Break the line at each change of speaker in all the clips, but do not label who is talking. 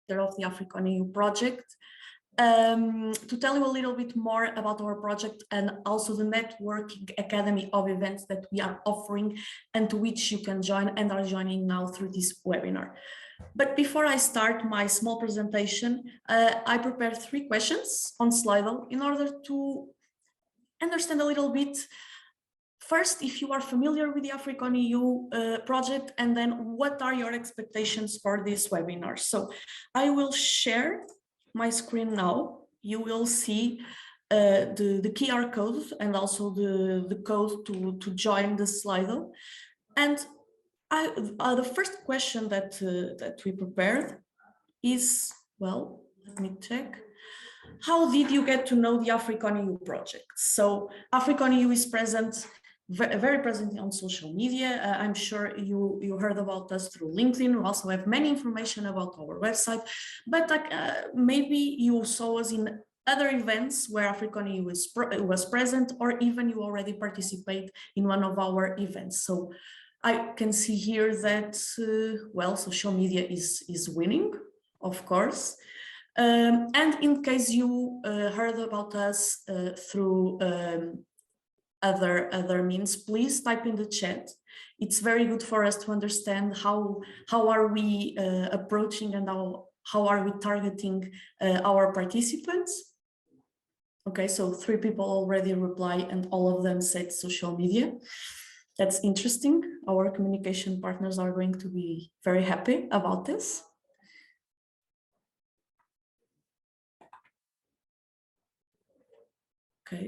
Director of the AfriConEU project, to tell you a little bit more about our project and also the networking academy of events that we are offering and to which you can join and are joining now through this webinar. But before I start my small presentation, I prepared 3 questions on Slido in order to understand a little bit. First, if you are familiar with the AfriConEU project, and then what are your expectations for this webinar. So I will share my screen now. You will see the QR code and also the code to join the Slido. And the first question that we prepared is, well, let me check. How did you get to know the AfriConEU project? So AfriConEU is present, very present on social media. I'm sure you heard about us through LinkedIn. We also have many information about our website, but maybe you saw us in other events where AfriConEU was present, or even you already participate in one of our events. So I can see here that, well, social media is winning, of course. And in case you heard about us through other means, please type in the chat. It's very good for us to understand how are we approaching and how are we targeting our participants. Okay, so 3 people already reply and all of them said social media. That's interesting. Our communication partners are going to be very happy about this. Okay,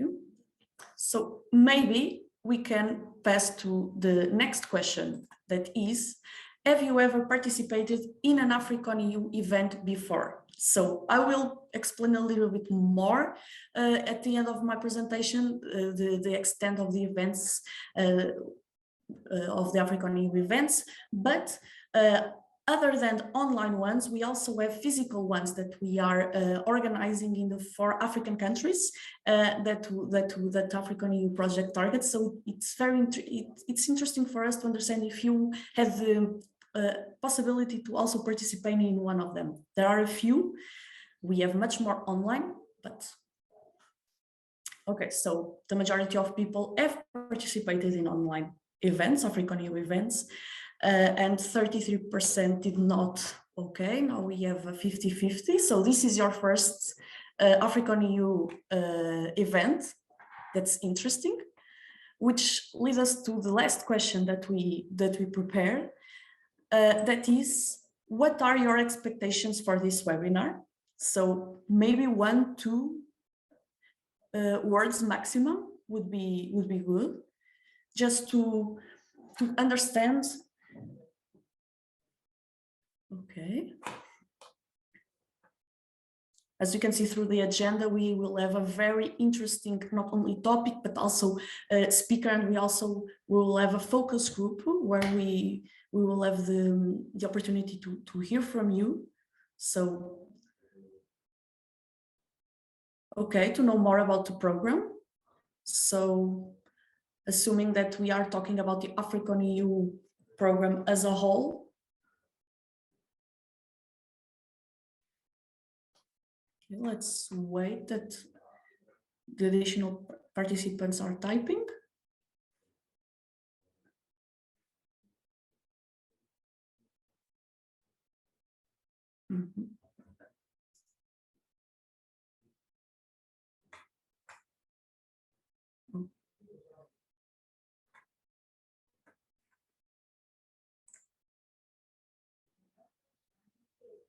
so maybe we can pass to the next question, that is, have you ever participated in an AfriConEU event before? So I will explain a little bit more at the end of my presentation, the extent of the events, of the AfriConEU events, but other than online ones, we also have physical ones that we are organizing in the 4 African countries that AfriConEU project targets. So it's interesting for us to understand if you have the possibility to also participate in one of them. There are a few. We have much more online, but okay. So the majority of people have participated in online events, AfriConEU events. And 33% did not. Okay, now we have a 50-50. So this is your first AfriConEU event. That's interesting, which leads us to the last question that we prepared. That is, what are your expectations for this webinar? So maybe 1-2 words maximum would be good, just to understand. Okay. As you can see through the agenda, we will have a very interesting, not only topic, but also speaker, and we also will have a focus group where we will have the opportunity to hear from you. So, okay, to know more about the program. So, assuming that we are talking about the AfriConEU program as a whole, let's wait that the additional participants are typing.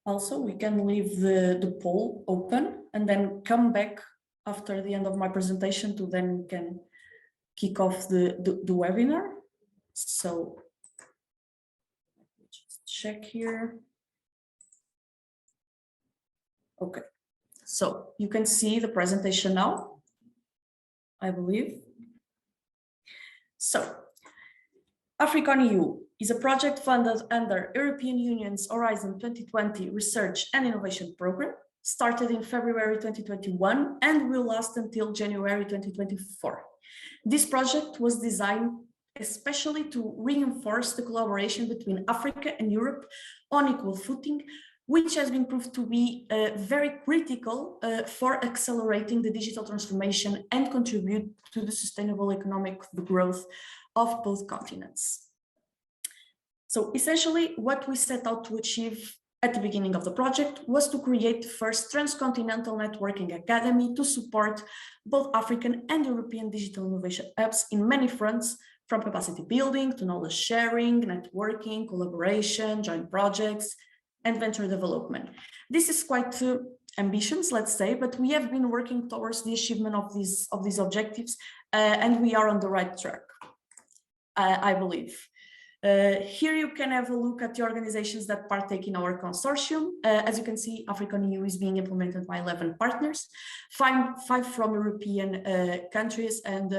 Also, we can leave the poll open and then come back after the end of my presentation to then can kick off the webinar. So just check here. Okay, so you can see the presentation now, I believe. So AfriConEU is a project funded under European Union's Horizon 2020 Research and Innovation Program, started in February 2021 and will last until January 2024. This project was designed especially to reinforce the collaboration between Africa and Europe on equal footing, which has been proved to be very critical for accelerating the digital transformation and contribute to the sustainable economic growth of both continents. So essentially, what we set out to achieve at the beginning of the project was to create the first trans-continental networking academy to support both African and European digital innovation hubs in many fronts, from capacity building to knowledge sharing, networking, collaboration, joint projects, and venture development. This is quite ambitious, let's say, but we have been working towards the achievement of these objectives, and we are on the right track, I believe. Here you can have a look at the organizations that partake in our consortium. As you can see, AfriConEU is being implemented by 11 partners, five from European countries and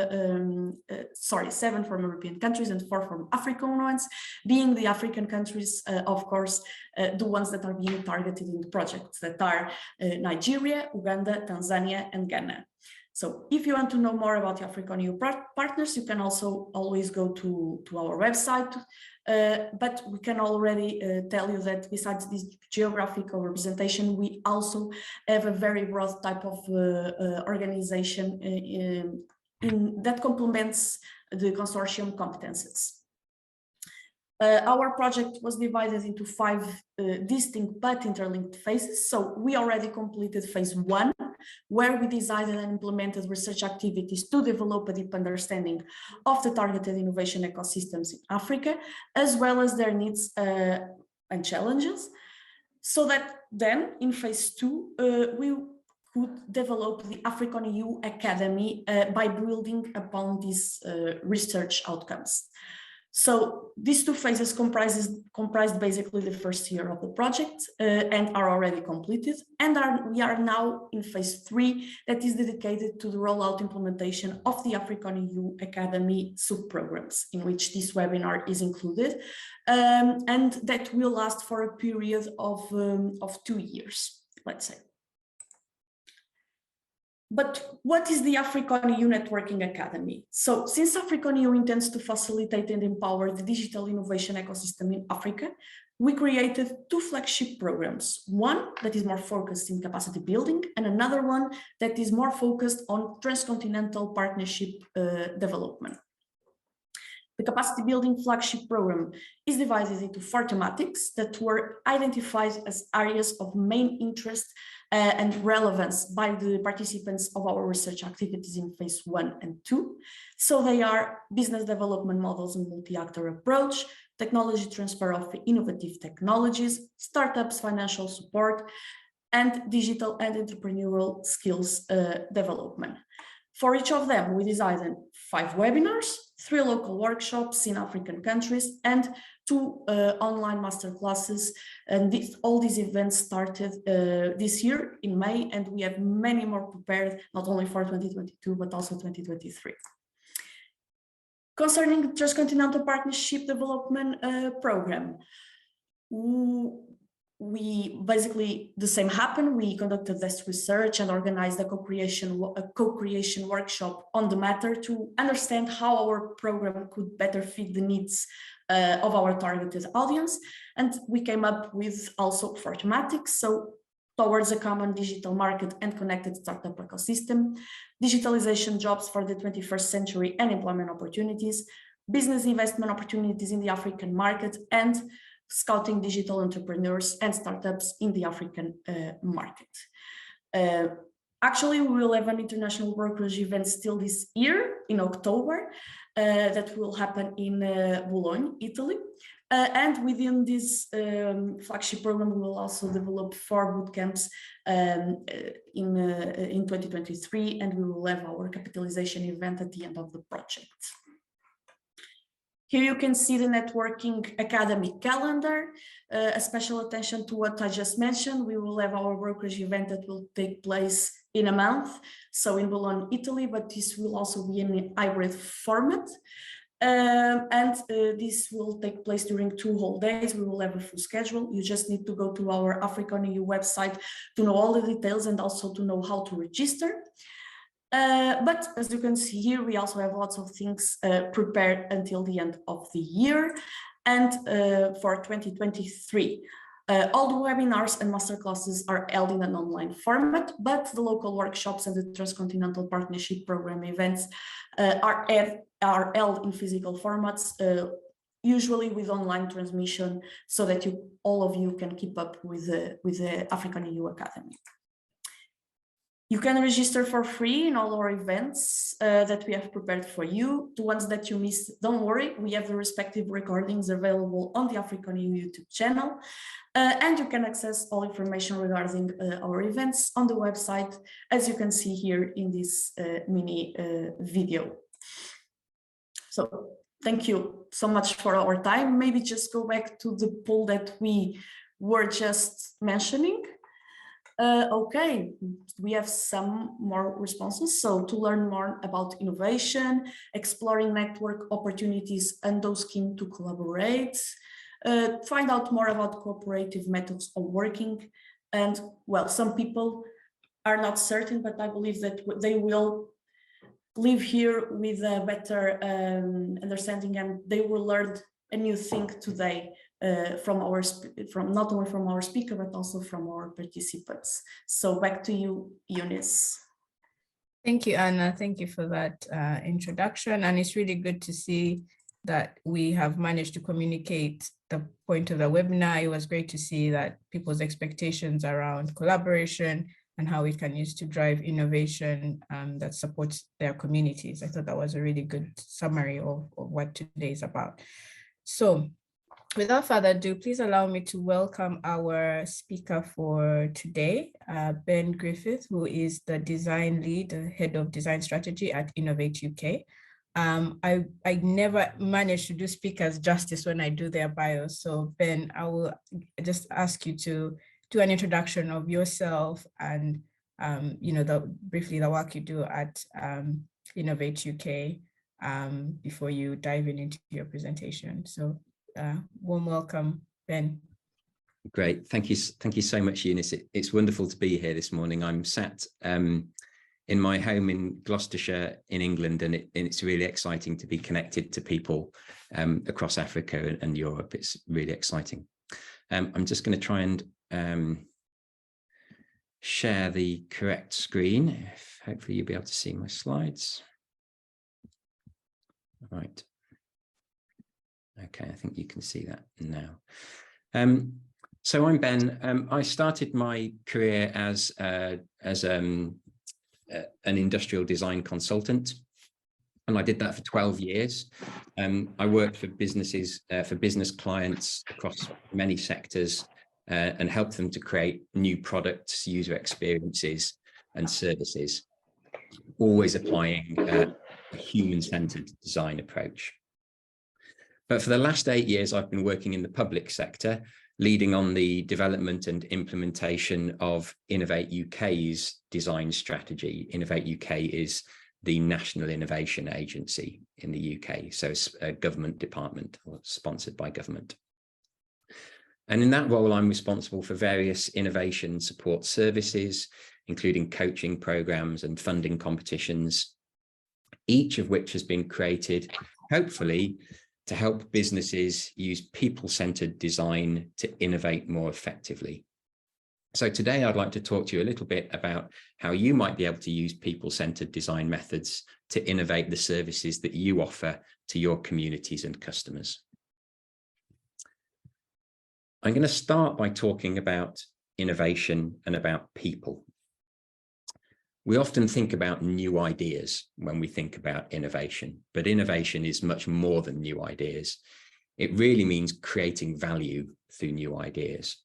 7 from European countries and 4 from African ones, being the African countries, of course, the ones that are being targeted in the project, that are Nigeria, Uganda, Tanzania, and Ghana. So if you want to know more about the AfriConEU partners, you can also always go to our website, but we can already tell you that besides this geographical representation, we also have a very broad type of organization that complements the consortium competences. Our project was divided into 5 distinct but interlinked phases. So we already completed phase 1, where we designed and implemented research activities to develop a deep understanding of the targeted innovation ecosystems in Africa, as well as their needs and challenges. So that then in phase 2, we could develop the AfriConEU Academy by building upon these research outcomes. So these 2 phases comprised basically the first year of the project and are already completed. And we are now in phase 3 that is dedicated to the rollout implementation of the AfriConEU Academy sub-programs, in which this webinar is included, and that will last for a period of 2 years, let's say. But what is the AfriConEU Networking Academy? So since AfriConEU intends to facilitate and empower the digital innovation ecosystem in Africa, we created 2 flagship programs, one that is more focused in capacity building and another one that is more focused on trans-continental partnership development. The capacity building flagship program is divided into 4 thematics that were identified as areas of main interest and relevance by the participants of our research activities in phase 1 and 2. So they are business development models and multi-actor approach, technology transfer of innovative technologies, startups, financial support, and digital and entrepreneurial skills development. For each of them, we designed 5 webinars, 3 local workshops in African countries, and 2 online masterclasses. And all these events started this year in May, and we have many more prepared, not only for 2022, but also 2023. Concerning the Trans-Continental Partnership Development Program, we basically, the same happened. We conducted this research and organized a co-creation workshop on the matter to understand how our program could better fit the needs of our targeted audience. And we came up with also 4 thematics. So towards a common digital market and connected startup ecosystem, digitalization jobs for the 21st century and employment opportunities, business investment opportunities in the African market, and scouting digital entrepreneurs and startups in the African market. Actually, we will have an international brokerage event still this year in October that will happen in Bologna, Italy. And within this flagship program, we will also develop 4 bootcamps in 2023, and we will have our capitalization event at the end of the project. Here you can see the Networking Academy calendar, a special attention to what I just mentioned. We will have our brokerage event that will take place in a month, so in Bologna, Italy, but this will also be in a hybrid format. This will take place during 2 whole days. We will have a full schedule. You just need to go to our AfriConEU website to know all the details and also to know how to register. But as you can see here, we also have lots of things prepared until the end of the year. And for 2023, All the webinars and masterclasses are held in an online format, but the local workshops and the Trans-Continental Partnership Program events are held in physical formats, usually with online transmission, so that all of you can keep up with the AfriConEU Academy. You can register for free in all our events that we have prepared for you. The ones that you missed, don't worry, we have the respective recordings available on the AfriConEU YouTube channel. And you can access all information regarding our events on the website, as you can see here in this mini video. So thank you so much for our time. Maybe just go back to the poll that we were just mentioning. Okay, we have some more responses. So to learn more about innovation, exploring network opportunities and those keen to collaborate, find out more about cooperative methods of working. And well, some people are not certain, but I believe that they will live here with a better understanding, and they will learn a new thing today. From not only from our speaker, but also from our participants. So back to you, Eunice.
Thank you, Anna. Thank you for that introduction. And it's really good to see that we have managed to communicate the point of the webinar. It was great to see that people's expectations around collaboration and how it can use to drive innovation that supports their communities. I thought that was a really good summary of what today is about. So, without further ado, please allow me to welcome our speaker for today, Ben Griffith, who is the design lead, the head of design strategy at Innovate UK. I never manage to do speakers justice when I do their bios. So Ben, I will just ask you to do an introduction of yourself and briefly the work you do at Innovate UK before you dive into your presentation. So warm welcome, Ben.
Great, thank you so much, Eunice. It's wonderful to be here this morning. I'm sat in my home in Gloucestershire in England, and it's really exciting to be connected to people across Africa and Europe. It's really exciting. I'm just going to try and share the correct screen. Hopefully you'll be able to see my slides. All right. Okay, I think you can see that now. So I'm Ben. I started my career as an industrial design consultant, and I did that for 12 years. I worked for businesses, for business clients across many sectors, and helped them to create new products, user experiences, and services, always applying a human-centered design approach. But for the last 8 years, I've been working in the public sector, leading on the development and implementation of Innovate UK's design strategy. Innovate UK is the national innovation agency in the UK, so it's a government department or sponsored by government. And in that role, I'm responsible for various innovation support services, including coaching programs and funding competitions, each of which has been created, hopefully, to help businesses use people-centered design to innovate more effectively. So today I'd like to talk to you a little bit about how you might be able to use people-centered design methods to innovate the services that you offer to your communities and customers. I'm going to start by talking about innovation and about people. We often think about new ideas when we think about innovation, but innovation is much more than new ideas. It really means creating value through new ideas.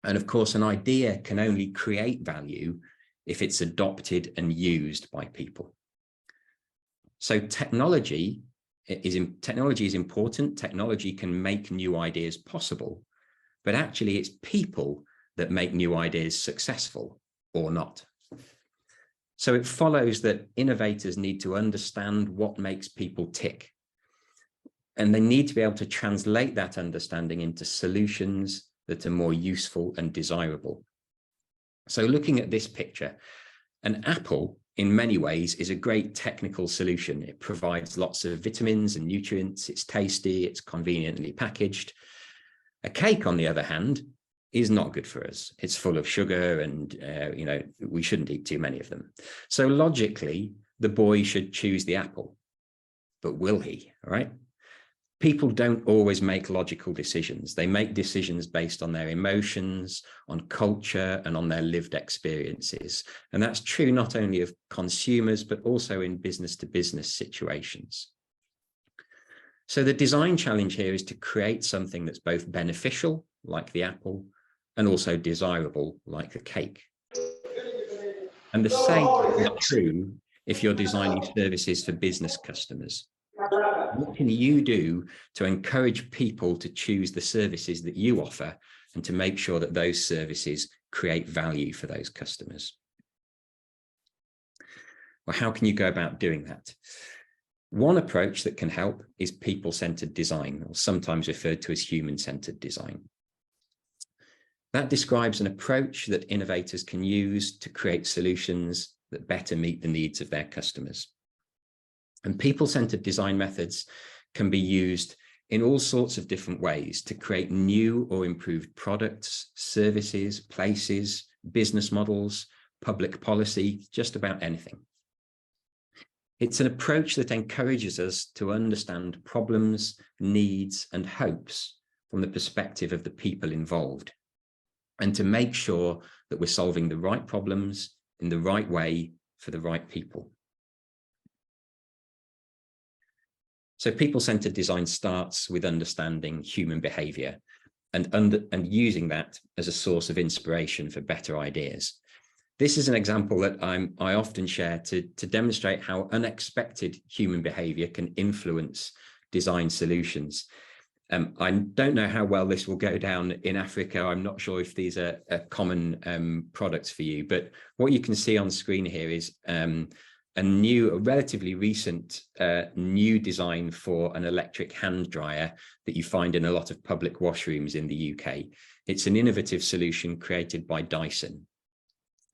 And of course, an idea can only create value if it's adopted and used by people. So technology is important. Technology can make new ideas possible, but actually it's people that make new ideas successful or not. So it follows that innovators need to understand what makes people tick, and they need to be able to translate that understanding into solutions that are more useful and desirable. So looking at this picture, an apple in many ways is a great technical solution. It provides lots of vitamins and nutrients, it's tasty, it's conveniently packaged. A cake, on the other hand, is not good for us. It's full of sugar and, you know, we shouldn't eat too many of them. So logically, the boy should choose the apple, but will he, all right? People don't always make logical decisions. They make decisions based on their emotions, on culture, and on their lived experiences. And that's true not only of consumers, but also in business-to-business situations. So the design challenge here is to create something that's both beneficial, like the apple, and also desirable, like the cake. And the same is true if you're designing services for business customers. What can you do to encourage people to choose the services that you offer and to make sure that those services create value for those customers? Well, how can you go about doing that? One approach that can help is people-centered design, or sometimes referred to as human-centered design. That describes an approach that innovators can use to create solutions that better meet the needs of their customers. And people-centered design methods can be used in all sorts of different ways to create new or improved products, services, places, business models, public policy, just about anything. It's an approach that encourages us to understand problems, needs, and hopes from the perspective of the people involved, and to make sure that we're solving the right problems in the right way for the right people. So people-centered design starts with understanding human behavior and using that as a source of inspiration for better ideas. This is an example that I often share to demonstrate how unexpected human behavior can influence design solutions. I don't know how well this will go down in Africa. I'm not sure if these are common products for you, but what you can see on screen here is a relatively recent new design for an electric hand dryer that you find in a lot of public washrooms in the UK. It's an innovative solution created by Dyson.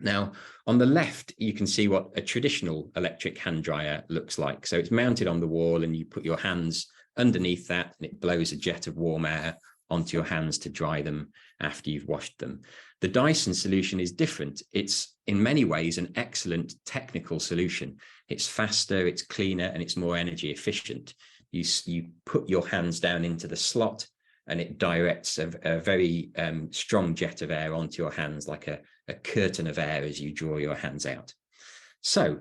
Now, on the left, you can see what a traditional electric hand dryer looks like. So it's mounted on the wall and you put your hands underneath that and it blows a jet of warm air onto your hands to dry them after you've washed them. The Dyson solution is different. It's in many ways an excellent technical solution. It's faster, it's cleaner, and it's more energy efficient. You put your hands down into the slot and it directs a very strong jet of air onto your hands, like a curtain of air as you draw your hands out. So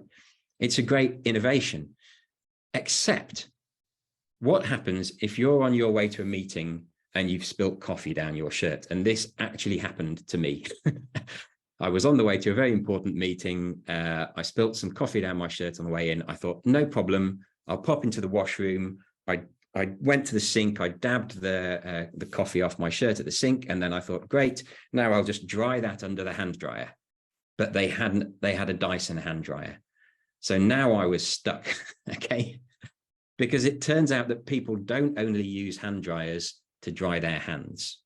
it's a great innovation, except what happens if you're on your way to a meeting and you've spilt coffee down your shirt? And this actually happened to me. I was on the way to a very important meeting. I spilt some coffee down my shirt on the way in. I thought, no problem, I'll pop into the washroom. I went to the sink, I dabbed the coffee off my shirt at the sink, and then I thought, great, now I'll just dry that under the hand dryer. But they had a Dyson hand dryer. So now I was stuck, okay? Because it turns out that people don't only use hand dryers to dry their hands.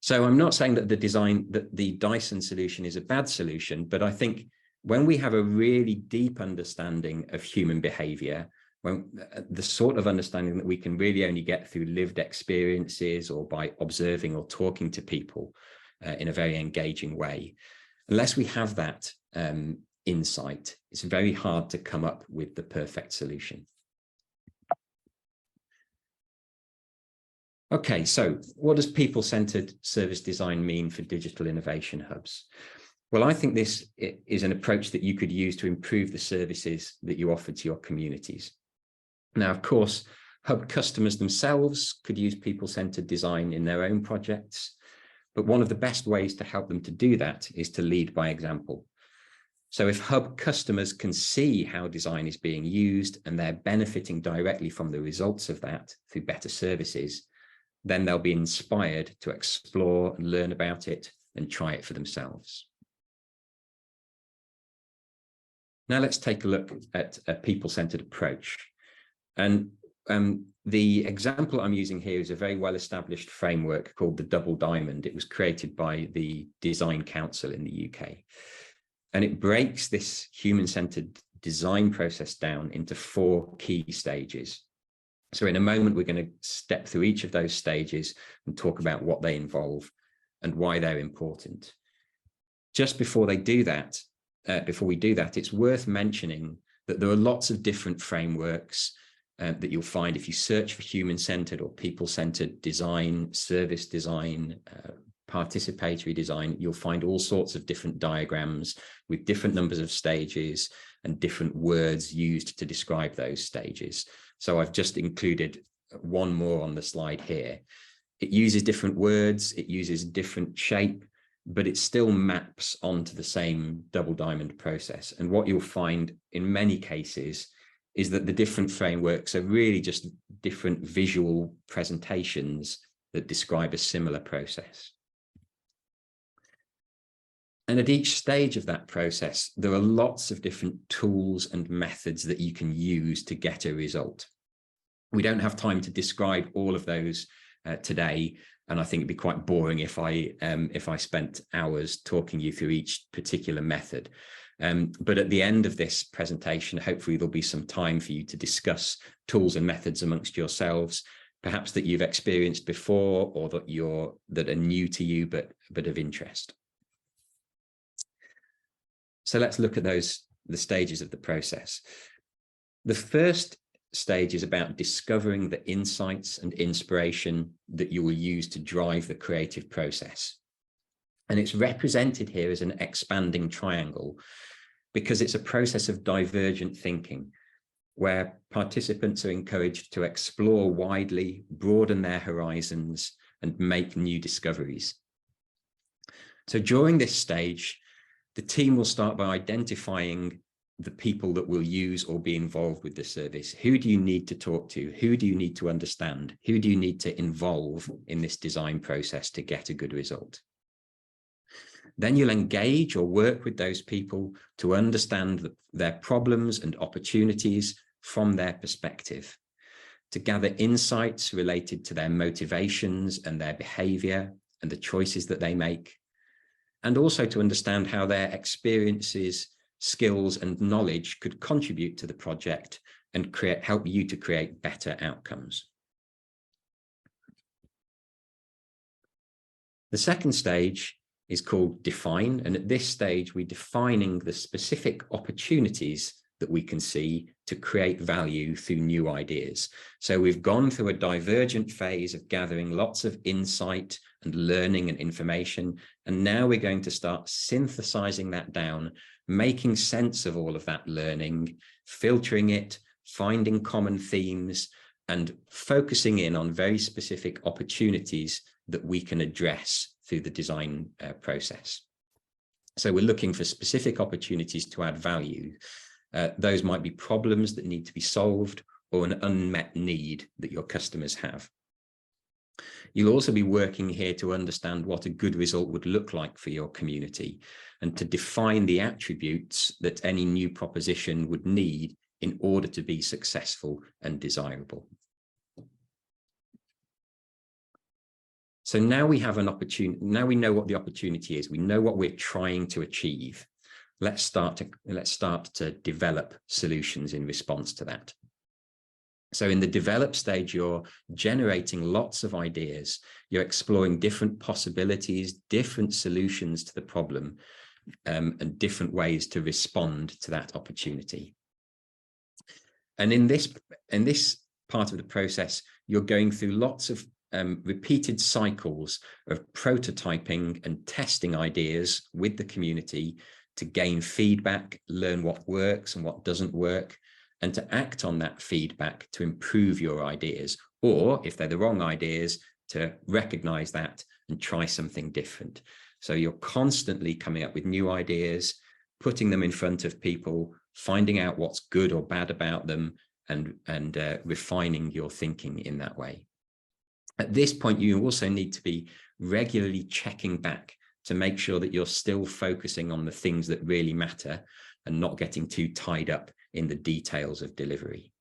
So I'm not saying that the Dyson solution is a bad solution, but I think when we have a really deep understanding of human behavior, when the sort of understanding that we can really only get through lived experiences or by observing or talking to people in a very engaging way, unless we have that insight, it's very hard to come up with the perfect solution. Okay, so what does people-centered service design mean for digital innovation hubs? Well, I think this is an approach that you could use to improve the services that you offer to your communities. Now, of course, hub customers themselves could use people-centered design in their own projects, but one of the best ways to help them to do that is to lead by example. So if hub customers can see how design is being used and they're benefiting directly from the results of that through better services, then they'll be inspired to explore and learn about it and try it for themselves. Now let's take a look at a people-centered approach. And the example I'm using here is a very well-established framework called the Double Diamond. It was created by the Design Council in the UK. And it breaks this human-centered design process down into 4 key stages. So in a moment, we're going to step through each of those stages and talk about what they involve. and why they're important. Just before they do that, before we do that, it's worth mentioning that there are lots of different frameworks that you'll find if you search for human-centered or people-centered design, service design, participatory design. You'll find all sorts of different diagrams with different numbers of stages and different words used to describe those stages. So I've just included one more on the slide here. It uses different words, it uses different shape, but it still maps onto the same double diamond process. And what you'll find in many cases is that the different frameworks are really just different visual presentations that describe a similar process. And at each stage of that process, there are lots of different tools and methods that you can use to get a result. We don't have time to describe all of those today, and I think it'd be quite boring if I spent hours talking you through each particular method. But at the end of this presentation, hopefully there'll be some time for you to discuss tools and methods amongst yourselves, perhaps that you've experienced before or that are new to you but of interest. So let's look at the stages of the process. The first stage is about discovering the insights and inspiration that you will use to drive the creative process. And it's represented here as an expanding triangle because it's a process of divergent thinking where participants are encouraged to explore widely, broaden their horizons, and make new discoveries. So during this stage, the team will start by identifying the people that will use or be involved with the service. Who do you need to talk to? Who do you need to understand? Who do you need to involve in this design process to get a good result? Then you'll engage or work with those people to understand their problems and opportunities from their perspective, to gather insights related to their motivations and their behavior and the choices that they make, and also to understand how their experiences, skills, and knowledge could contribute to the project and help you to create better outcomes. The second stage is called define, and at this stage we're defining the specific opportunities that we can see to create value through new ideas. So we've gone through a divergent phase of gathering lots of insight and learning and information, and now we're going to start synthesizing that down, making sense of all of that learning, filtering it, finding common themes, and focusing in on very specific opportunities that we can address through the design process. So we're looking for specific opportunities to add value. Those might be problems that need to be solved or an unmet need that your customers have. You'll also be working here to understand what a good result would look like for your community and to define the attributes that any new proposition would need in order to be successful and desirable. So now we have an opportunity, now we know what the opportunity is, we know what we're trying to achieve. Let's start to develop solutions in response to that. So in the develop stage, you're generating lots of ideas. You're exploring different possibilities, different solutions to the problem, and different ways to respond to that opportunity. And in this part of the process, you're going through lots of repeated cycles of prototyping and testing ideas with the community to gain feedback, learn what works and what doesn't work, and to act on that feedback to improve your ideas, or if they're the wrong ideas, to recognize that and try something different. So you're constantly coming up with new ideas, putting them in front of people, finding out what's good or bad about them, and refining your thinking in that way. At this point, you also need to be regularly checking back to make sure that you're still focusing on the things that really matter and not getting too tied up in the details of delivery.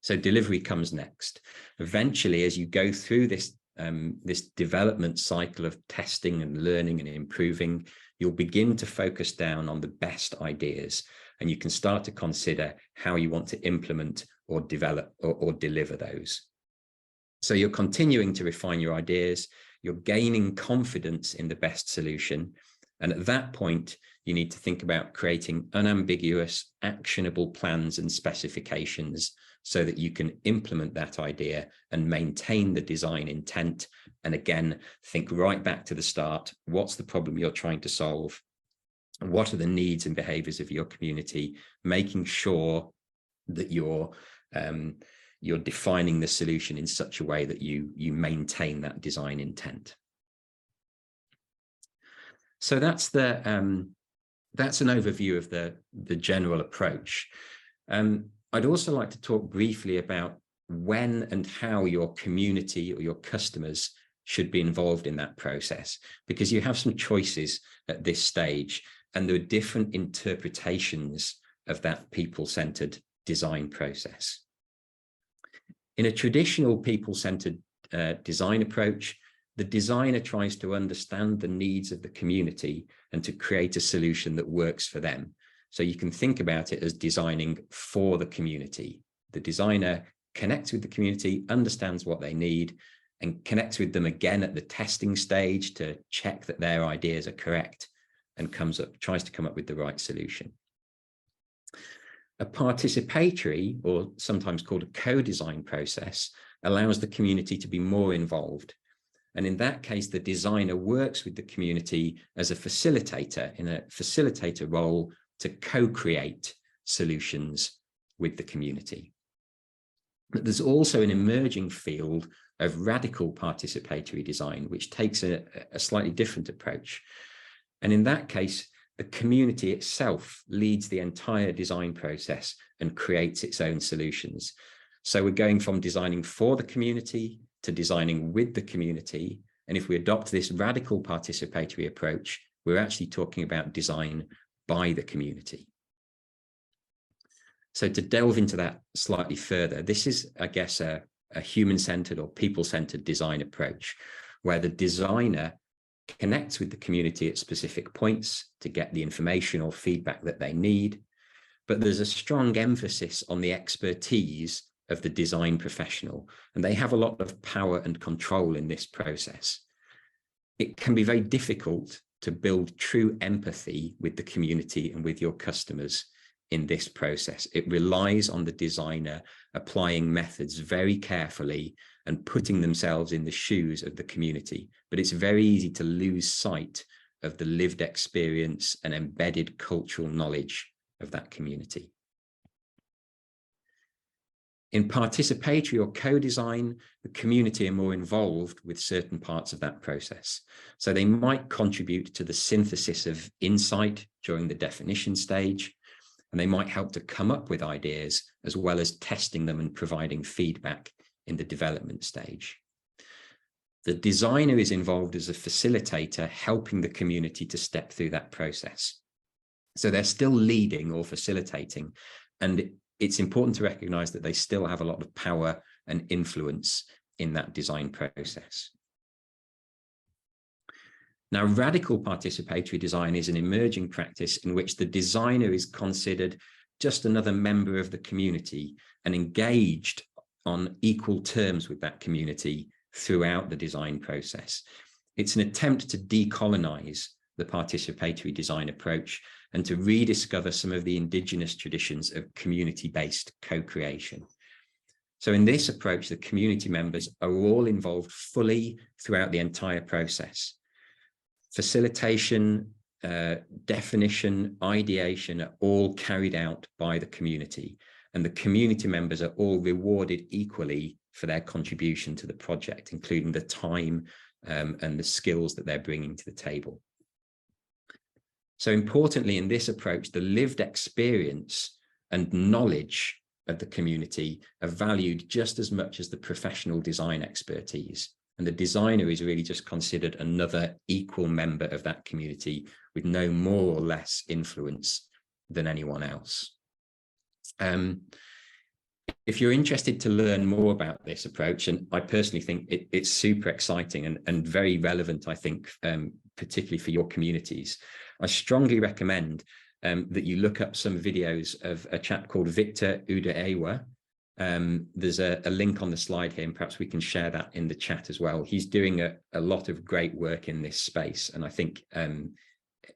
So delivery comes next. Eventually, as you go through this development cycle of testing and learning and improving, you'll begin to focus down on the best ideas, and you can start to consider how you want to implement or develop or deliver those. So you're continuing to refine your ideas. you're gaining confidence in the best solution. And at that point, you need to think about creating unambiguous, actionable plans and specifications so that you can implement that idea and maintain the design intent. And again, think right back to the start. What's the problem you're trying to solve? What are the needs and behaviors of your community? Making sure that you're defining the solution in such a way that you maintain that design intent. So that's an overview of the general approach. I'd also like to talk briefly about when and how your community or your customers should be involved in that process, because you have some choices at this stage, and there are different interpretations of that people-centered design process. In a traditional people-centered design approach, the designer tries to understand the needs of the community and to create a solution that works for them. So you can think about it as designing for the community. The designer connects with the community, understands what they need, and connects with them again at the testing stage to check that their ideas are correct, and tries to come up with the right solution. A participatory, or sometimes called a co-design process, allows the community to be more involved. And in that case, the designer works with the community as a facilitator, in a facilitator role, to co-create solutions with the community. But there's also an emerging field of radical participatory design, which takes a slightly different approach. And in that case, the community itself leads the entire design process and creates its own solutions. So we're going from designing for the community to designing with the community. And if we adopt this radical participatory approach, we're actually talking about design by the community. So to delve into that slightly further, this is, I guess, a human-centered or people-centered design approach, where the designer connects with the community at specific points to get the information or feedback that they need. But there's a strong emphasis on the expertise of the design professional, and they have a lot of power and control in this process. It can be very difficult to build true empathy with the community and with your customers in this process. It relies on the designer applying methods very carefully and putting themselves in the shoes of the community. But it's very easy to lose sight of the lived experience and embedded cultural knowledge of that community. In participatory or co-design, the community are more involved with certain parts of that process. So they might contribute to the synthesis of insight during the definition stage, and they might help to come up with ideas as well as testing them and providing feedback in the development stage. The designer is involved as a facilitator, helping the community to step through that process. So they're still leading or facilitating, and it's important to recognize that they still have a lot of power and influence in that design process. Now, radical participatory design is an emerging practice in which the designer is considered just another member of the community and engaged on equal terms with that community throughout the design process. It's an attempt to decolonize the participatory design approach and to rediscover some of the indigenous traditions of community-based co-creation. So in this approach, the community members are all involved fully throughout the entire process. Facilitation, definition, ideation are all carried out by the community, and the community members are all rewarded equally for their contribution to the project, including the time and the skills that they're bringing to the table. So importantly, in this approach, the lived experience and knowledge of the community are valued just as much as the professional design expertise. And the designer is really just considered another equal member of that community with no more or less influence than anyone else. If you're interested to learn more about this approach, and I personally think it's super exciting and very relevant, I think, particularly for your communities, I strongly recommend that you look up some videos of a chap called Victor Udaewa, There's a link on the slide here, and perhaps we can share that in the chat as well. He's doing a lot of great work in this space, and I think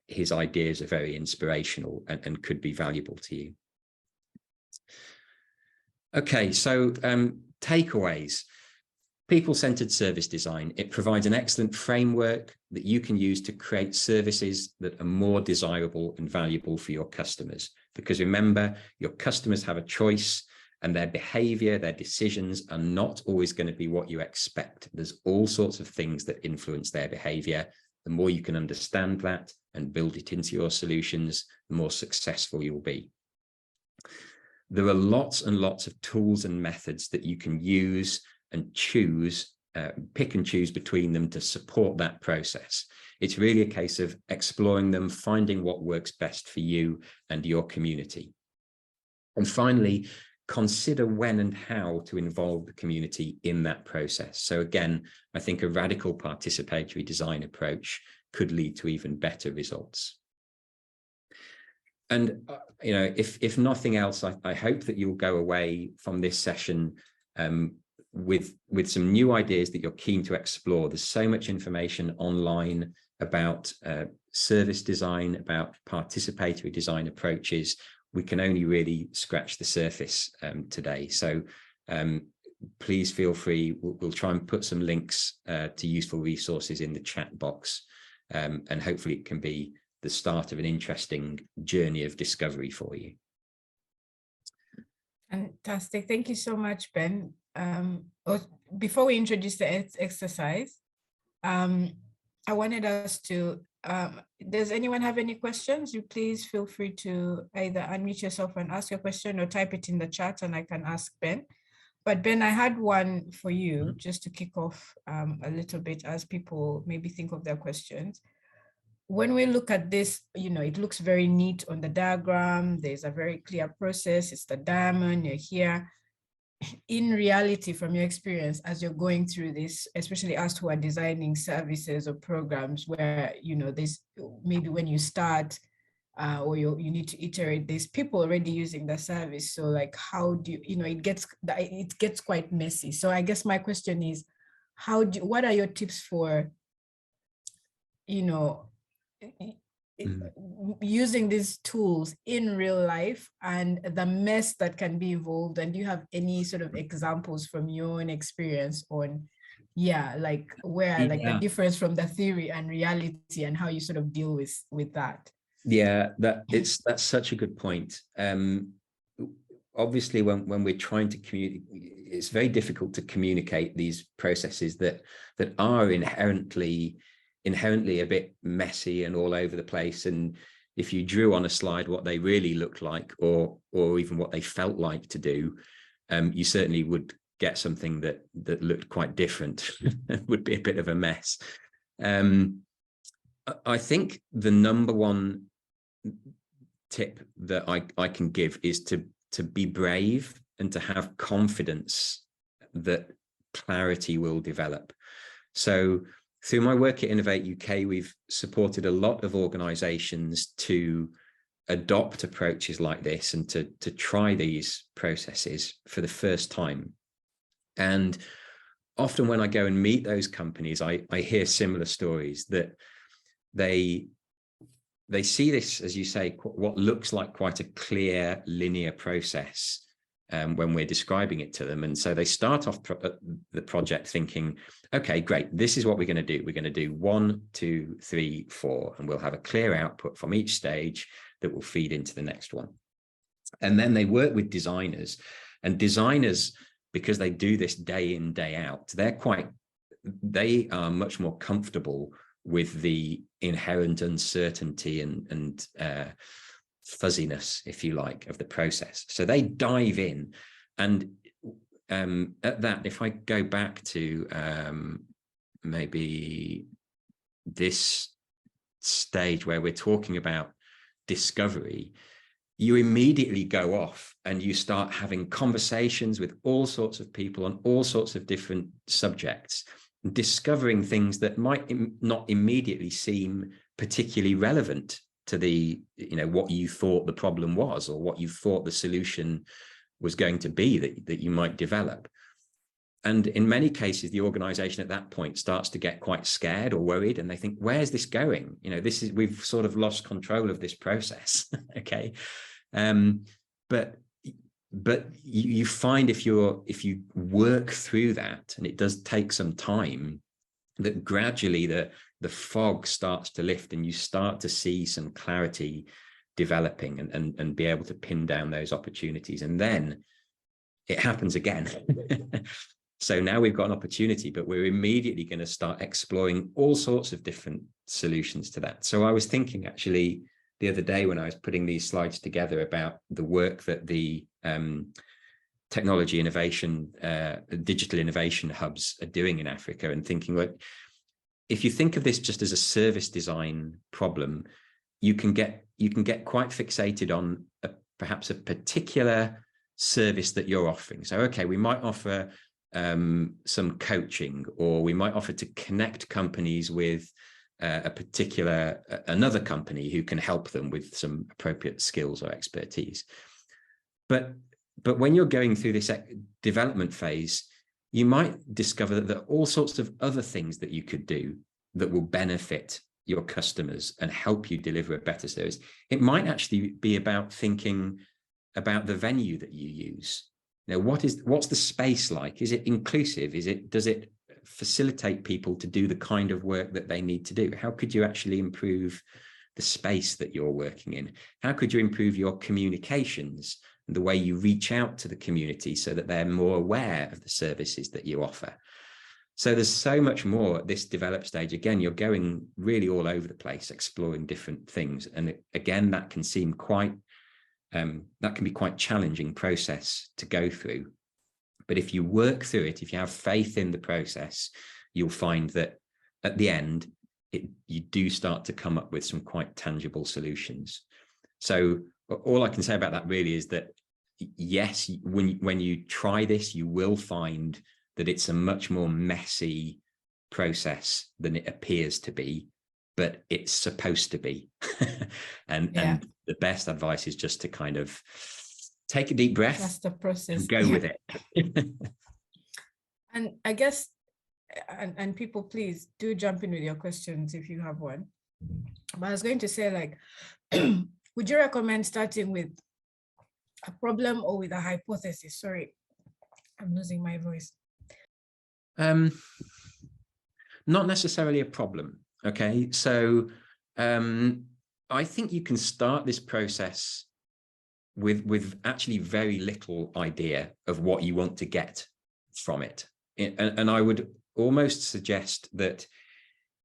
his ideas are very inspirational and could be valuable to you. Okay, so takeaways. People-centered service design. It provides an excellent framework that you can use to create services that are more desirable and valuable for your customers. Because remember, your customers have a choice, and their behavior, their decisions are not always going to be what you expect. There's all sorts of things that influence their behavior. The more you can understand that and build it into your solutions, the more successful you'll be. There are lots and lots of tools and methods that you can use and choose, pick and choose between them to support that process. It's really a case of exploring them, finding what works best for you and your community. And finally, consider when and how to involve the community in that process. So again, I think a radical participatory design approach could lead to even better results. And you know, if nothing else, I hope that you'll go away from this session with some new ideas that you're keen to explore. There's so much information online about service design, about participatory design approaches. We can only really scratch the surface today. So please feel free. We'll try and put some links to useful resources in the chat box. And hopefully it can be the start of an interesting journey of discovery for you.
Fantastic. Thank you so much, Ben. Before we introduce the exercise, I wanted us to, does anyone have any questions? You please feel free to either unmute yourself and ask your question or type it in the chat and I can ask Ben. But Ben, I had one for you just to kick off a little bit as people maybe think of their questions. When we look at this, you know, it looks very neat on the diagram. There's a very clear process. It's the diamond, you're here. In reality, from your experience, as you're going through this, especially us who are designing services or programs where, you know, this maybe when you start or you need to iterate, there's people already using the service. So like, how do you, you know, it gets quite messy. So I guess my question is, what are your tips for, you know, using these tools in real life and the mess that can be involved? And do you have any sort of examples from your own experience on, like where like the difference from the theory and reality and how you sort of deal with that?
Yeah, that's such a good point. Obviously, when we're trying to communicate, it's very difficult to communicate these processes that are inherently a bit messy and all over the place. And if you drew on a slide what they really looked like or even what they felt like to do, you certainly would get something that looked quite different. It would be a bit of a mess. I think the number one tip that I can give is to be brave and to have confidence that clarity will develop. So through my work at Innovate UK, we've supported a lot of organizations to adopt approaches like this and to try these processes for the first time. And often when I go and meet those companies, I hear similar stories that they see this, as you say, what looks like quite a clear linear process when we're describing it to them. And so they start off the project thinking, okay, great, this is what we're going to do. We're going to do 1, 2, 3, 4, and we'll have a clear output from each stage that will feed into the next one. And then they work with designers, and designers, because they do this day in, day out, they are much more comfortable with the inherent uncertainty and fuzziness, if you like, of the process. So they dive in. And at that, if I go back to maybe this stage where we're talking about discovery, you immediately go off and you start having conversations with all sorts of people on all sorts of different subjects, discovering things that might not immediately seem particularly relevant to the, what you thought the problem was or what you thought the solution was going to be that you might develop. And in many cases, the organization at that point starts to get quite scared or worried, and they think, where's this going? You know, we've sort of lost control of this process. Okay. But you find if you work through that, and it does take some time, that gradually the fog starts to lift and you start to see some clarity developing and be able to pin down those opportunities. And then it happens again. So now we've got an opportunity, but we're immediately going to start exploring all sorts of different solutions to that. So I was thinking actually the other day when I was putting these slides together about the work that the technology innovation, digital innovation hubs are doing in Africa, and thinking, like, if you think of this just as a service design problem, you can get quite fixated on perhaps a particular service that you're offering. So, okay, we might offer some coaching, or we might offer to connect companies with another company who can help them with some appropriate skills or expertise. But when you're going through this development phase, you might discover that there are all sorts of other things that you could do that will benefit your customers and help you deliver a better service. It might actually be about thinking about the venue that you use. You know, what's the space like? Is it inclusive? Does it facilitate people to do the kind of work that they need to do? How could you actually improve the space that you're working in? How could you improve your communications and the way you reach out to the community so that they're more aware of the services that you offer? So there's so much more at this developed stage. Again, you're going really all over the place, exploring different things. And again, that can seem that can be quite challenging process to go through. But if you work through it, if you have faith in the process, you'll find that at the end, you do start to come up with some quite tangible solutions. So all I can say about that really is that, yes, when you try this, you will find that it's a much more messy process than it appears to be, but it's supposed to be. And the best advice is just to kind of take a deep breath,
trust the process,
and go with it.
And I guess, and people, please do jump in with your questions if you have one. But I was going to say, like, would you recommend starting with a problem or with a hypothesis? Sorry, I'm losing my voice.
Not necessarily a problem. Okay, so I think you can start this process with actually very little idea of what you want to get from it. And I would almost suggest that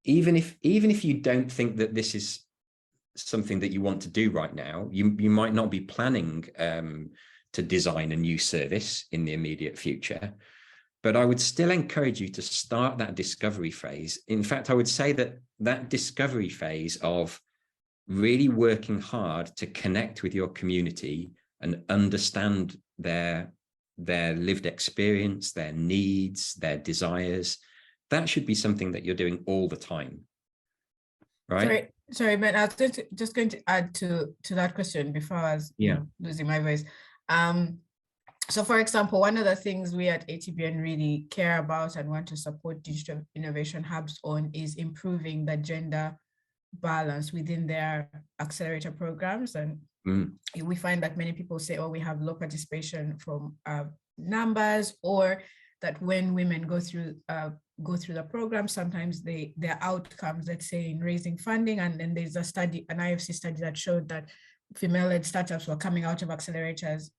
even if you don't think that this is something that you want to do right now, you might not be planning to design a new service in the immediate future. But I would still encourage you to start that discovery phase. In fact, I would say that discovery phase of really working hard to connect with your community and understand their lived experience, their needs, their desires, that should be something that you're doing all the time, right?
Sorry, but I was just going to add to that question before I was losing my voice. So, for example, one of the things we at ATBN really care about and want to support digital innovation hubs on is improving the gender balance within their accelerator programs. And we find that many people say, oh, we have low participation from numbers, or that when women go through the program, sometimes their outcomes, let's say in raising funding, and then there's a study, an IFC study that showed that female-led startups were coming out of accelerators,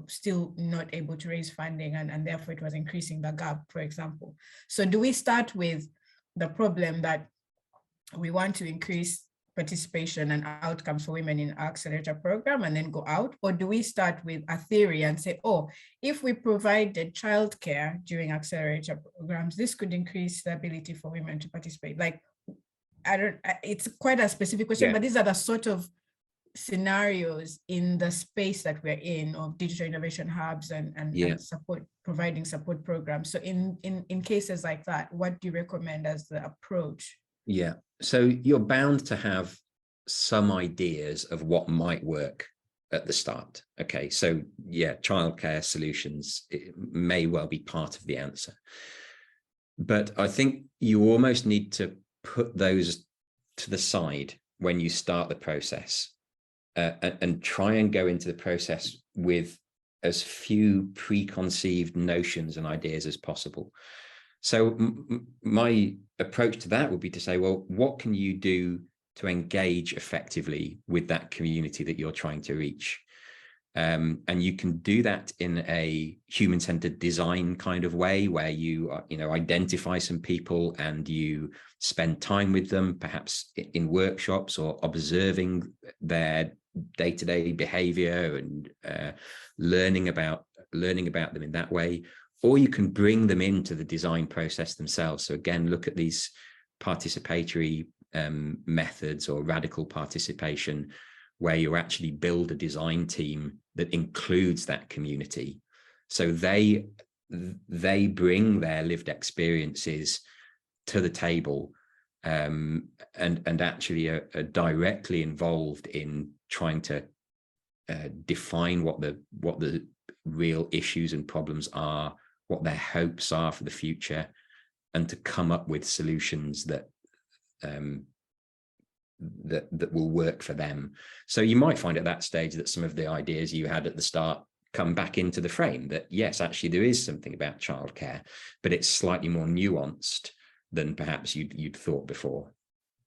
still not able to raise funding, and therefore it was increasing the gap, for example. So do we start with the problem that we want to increase participation and outcomes for women in our accelerator program and then go out? Or do we start with a theory and say, oh, if we provided childcare during accelerator programs, this could increase the ability for women to participate? Like, it's quite a specific question, but these are the sort of scenarios in the space that we're in of digital innovation hubs and providing support programs. So in cases like that, what do you recommend as the approach?
Yeah, so you're bound to have some ideas of what might work at the start. Okay, so yeah, childcare solutions, it may well be part of the answer. But I think you almost need to put those to the side when you start the process, and try and go into the process with as few preconceived notions and ideas as possible. So my approach to that would be to say, well, what can you do to engage effectively with that community that you're trying to reach? And you can do that in a human-centered design kind of way, where you identify some people and you spend time with them, perhaps in workshops or observing their day-to-day behavior and learning about them in that way. Or you can bring them into the design process themselves. So again, look at these participatory methods or radical participation, where you actually build a design team that includes that community. So they bring their lived experiences to the table, and actually are directly involved in trying to define what the real issues and problems are, what their hopes are for the future, and to come up with solutions that will work for them. So you might find at that stage that some of the ideas you had at the start come back into the frame, that yes, actually there is something about childcare, but it's slightly more nuanced than perhaps you'd thought before.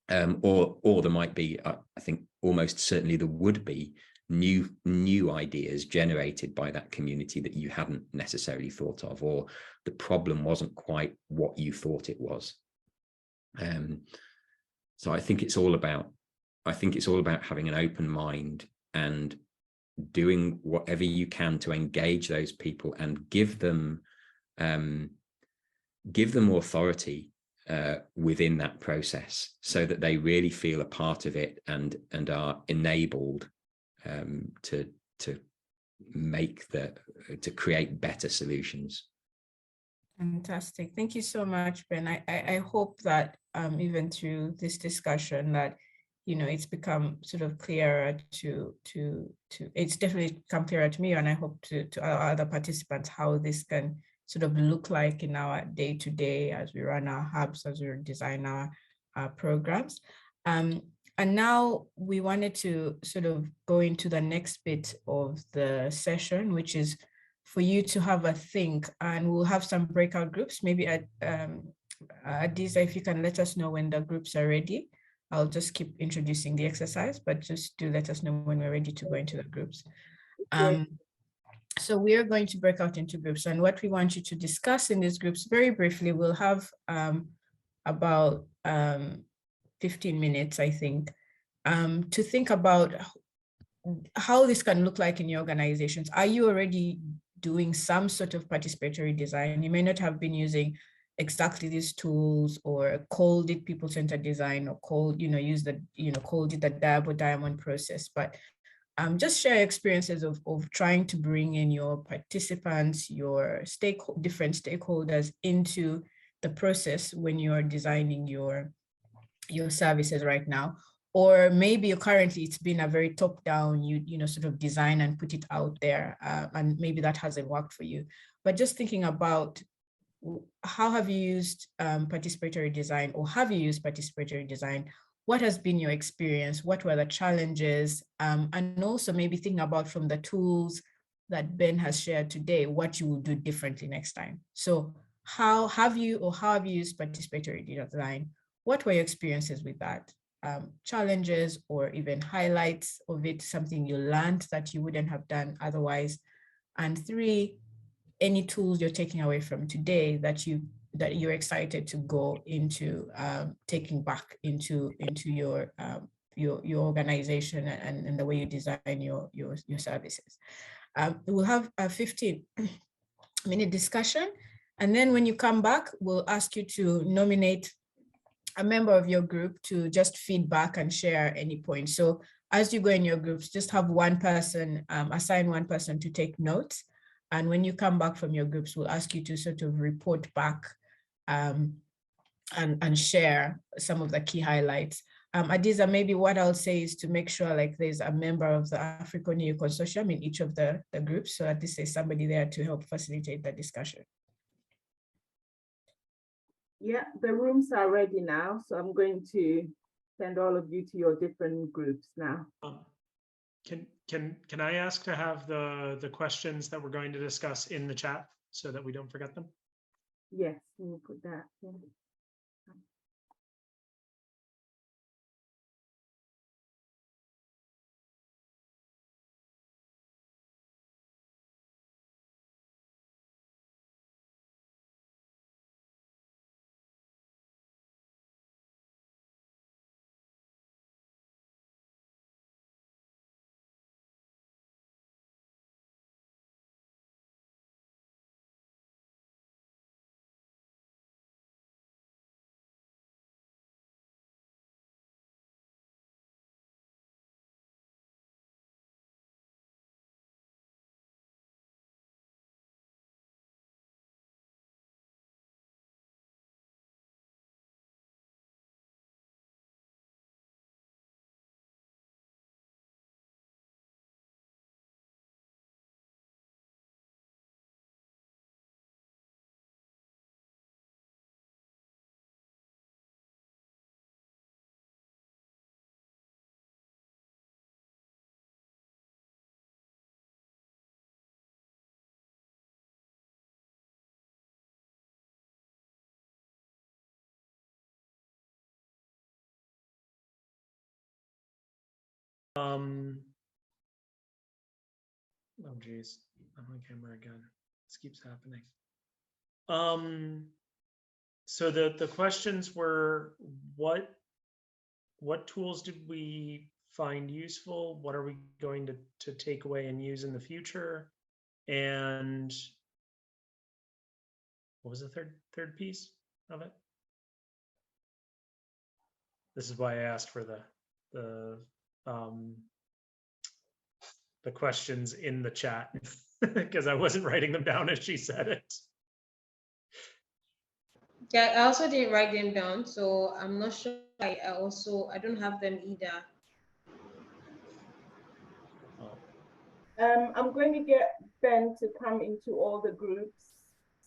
Or there might be, I think almost certainly there would be new ideas generated by that community that you hadn't necessarily thought of, or the problem wasn't quite what you thought it was. So I think it's all about having an open mind and doing whatever you can to engage those people and give them authority within that process, so that they really feel a part of it and are enabled to create better solutions.
Fantastic. Thank you so much, Ben. I hope that even through this discussion that, it's become sort of clearer to it's definitely become clearer to me, and I hope to our other participants, how this can sort of look like in our day-to-day as we run our hubs, as we design our programs. And now we wanted to sort of go into the next bit of the session, which is for you to have a think, and we'll have some breakout groups. Maybe Adiza, if you can let us know when the groups are ready. I'll just keep introducing the exercise, but just do let us know when we're ready to go into the groups. So we are going to break out into groups, and what we want you to discuss in these groups, very briefly, we'll have about 15 minutes, I think, to think about how this can look like in your organizations. Are you already doing some sort of participatory design? You may not have been using exactly these tools, or called it people-centered design, or called it the DAB or diamond process, but just share experiences of trying to bring in your participants, your different stakeholders into the process when you're designing your services right now. Or maybe currently it's been a very top-down, sort of design and put it out there, and maybe that hasn't worked for you. But just thinking about, how have you used participatory design, or have you used participatory design? What has been your experience? What were the challenges? And also maybe thinking about, from the tools that Ben has shared today, what you will do differently next time. So how have you used participatory design? What were your experiences with that? Challenges or even highlights of it, something you learned that you wouldn't have done otherwise. And 3, any tools you're taking away from today that you're excited to go into taking back into your organization and the way you design your services. We'll have a 15-minute discussion, and then when you come back, we'll ask you to nominate a member of your group to just feedback and share any points. So as you go in your groups, just have one person, assign one person to take notes. And when you come back from your groups, we'll ask you to sort of report back and share some of the key highlights. Adiza, maybe what I'll say is to make sure like there's a member of the AfriConEU consortium in each of the groups, so at least there's somebody there to help facilitate the discussion.
Yeah, the rooms are ready now, so I'm going to send all of you to your different groups now.
Can I ask to have the questions that we're going to discuss in the chat so that we don't forget them?
Yes, we'll put that in.
Oh geez, I'm on camera again. This keeps happening. So the questions were, what tools did we find useful? What are we going to take away and use in the future? And what was the third piece of it? This is why I asked for the questions in the chat because I wasn't writing them down as she said it.
Yeah, I also didn't write them down, so I'm not sure. I don't have them either.
I'm going to get Ben to come into all the groups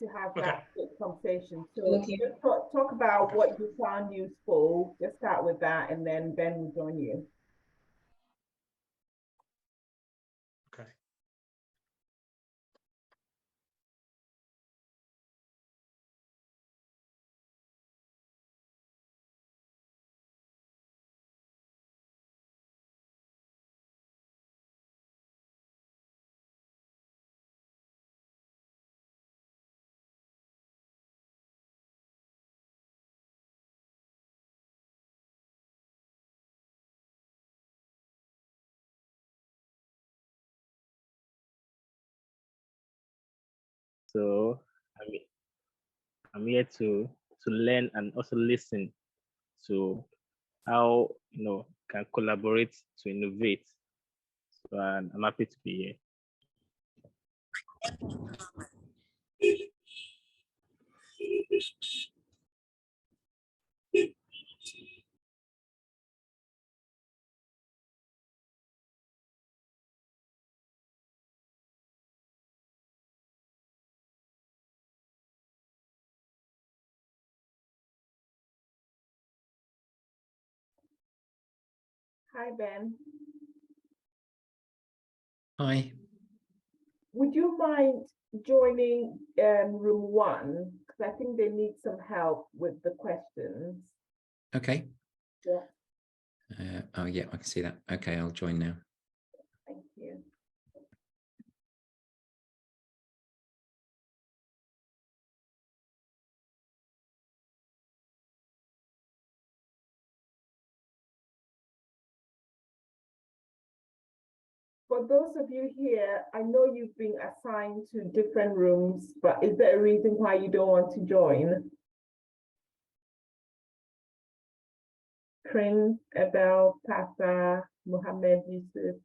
to have that conversation. So
Okay.
just talk about what you found useful. Just start with that, and then Ben will join you.
Okay.
So I'm here to learn and also listen to how can collaborate to innovate. So I'm happy to be here.
Hi, Ben.
Hi.
Would you mind joining room 1? Because I think they need some help with the questions.
Okay.
Yeah.
Oh yeah, I can see that. Okay, I'll join now.
Thank you. For those of you here, I know you've been assigned to different rooms, but is there a reason why you don't want to join? Prince, Abel, Tassa, Mohammed, Yusuf.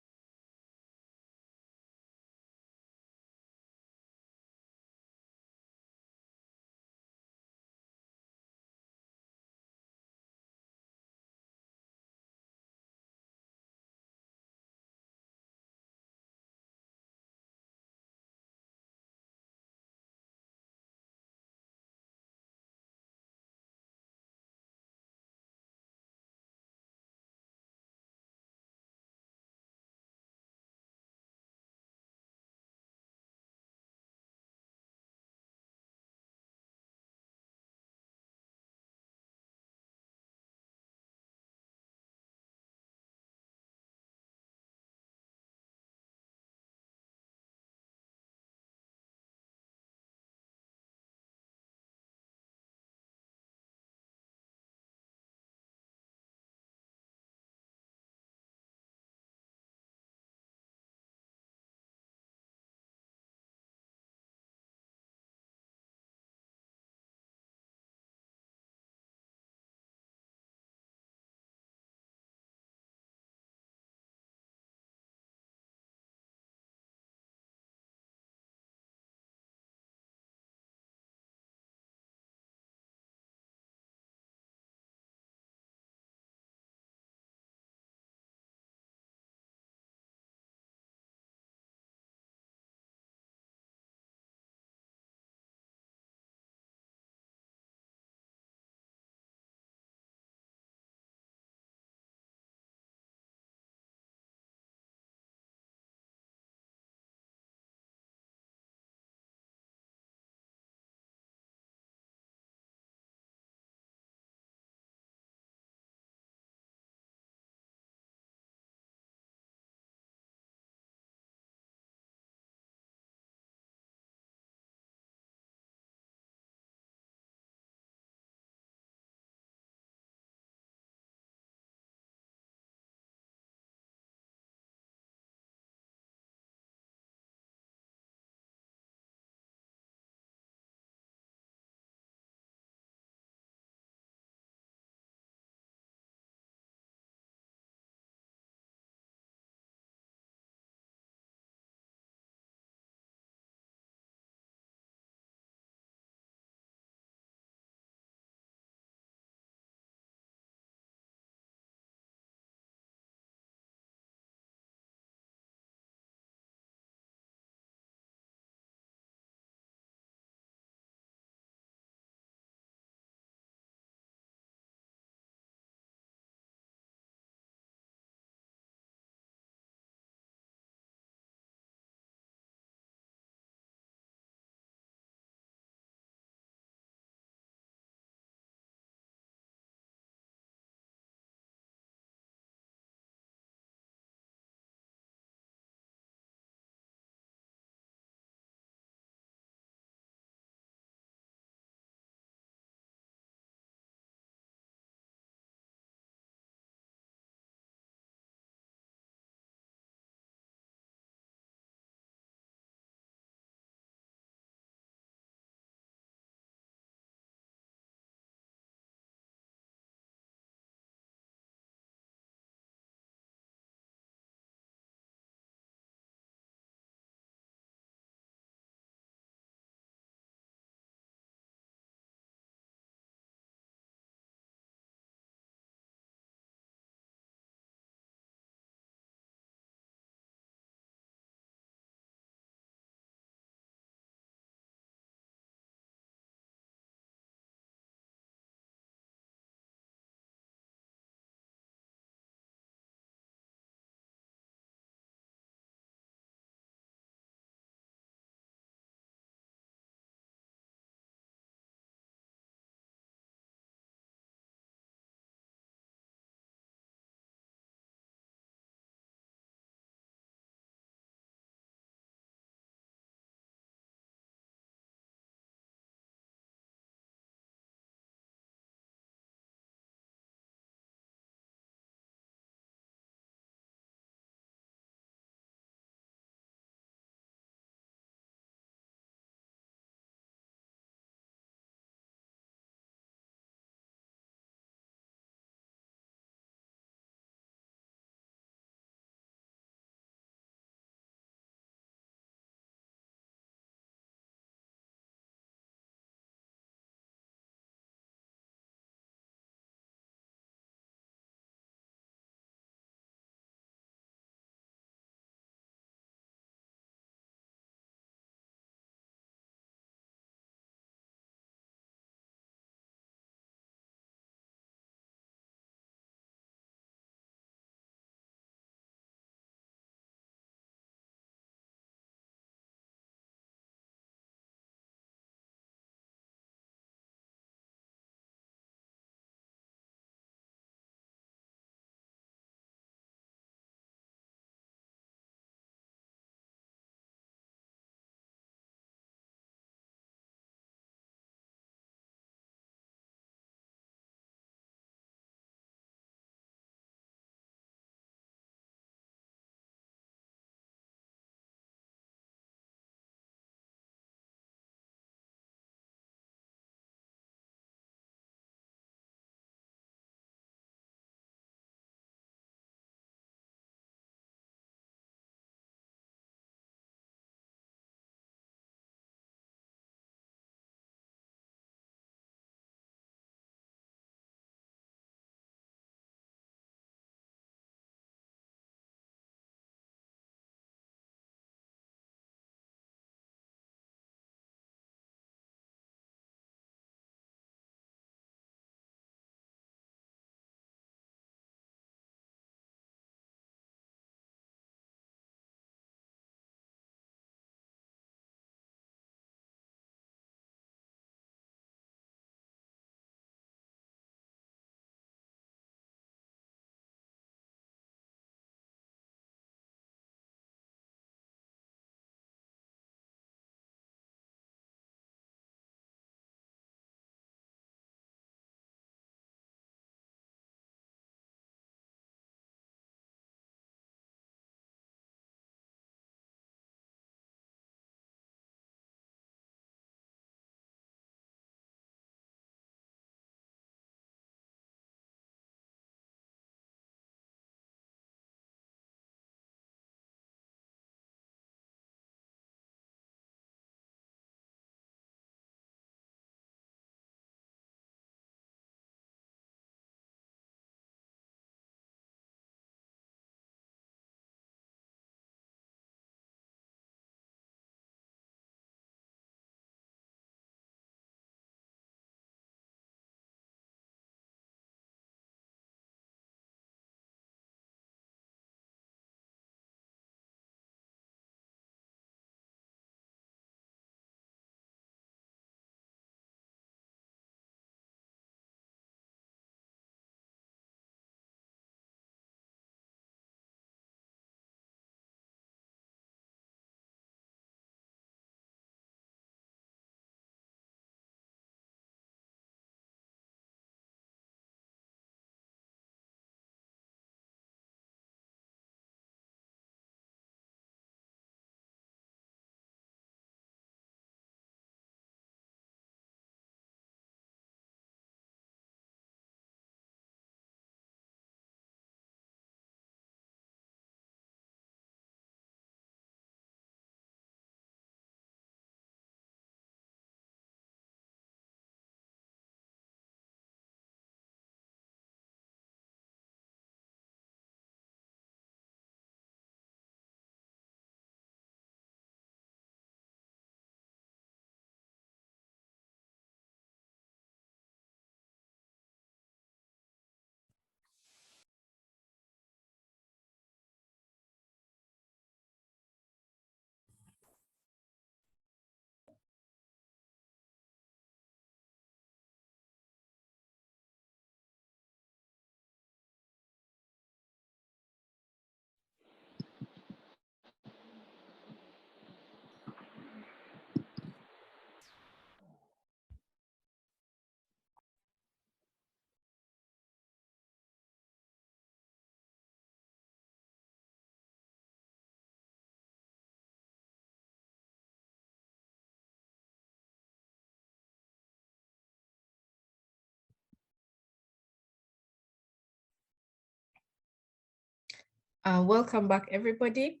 Welcome back, everybody.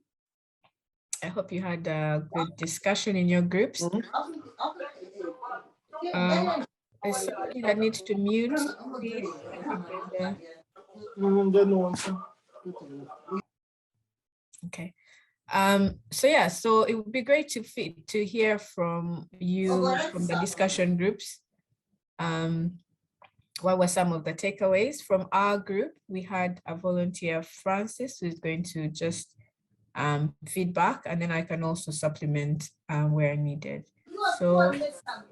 I hope you had a good discussion in your groups. There's somebody that needs to mute, please. I think there's okay. So yeah, so it would be great to hear from you from the discussion groups. What were some of the takeaways from our group? We had a volunteer, Francis, who's going to just feedback, and then I can also supplement where needed. So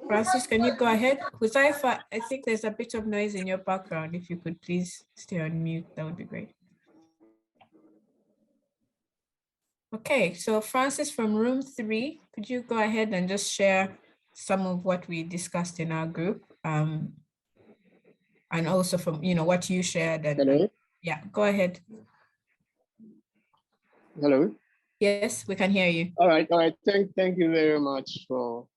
Francis, can you go ahead? Huzaifa, I think there's a bit of noise in your background. If you could please stay on mute, that would be great. Okay, so Francis from room 3, could you go ahead and just share some of what we discussed in our group? And also from, what you shared.
Hello?
Yeah, go ahead.
Hello?
Yes, we can hear you.
All right. Thank you very much for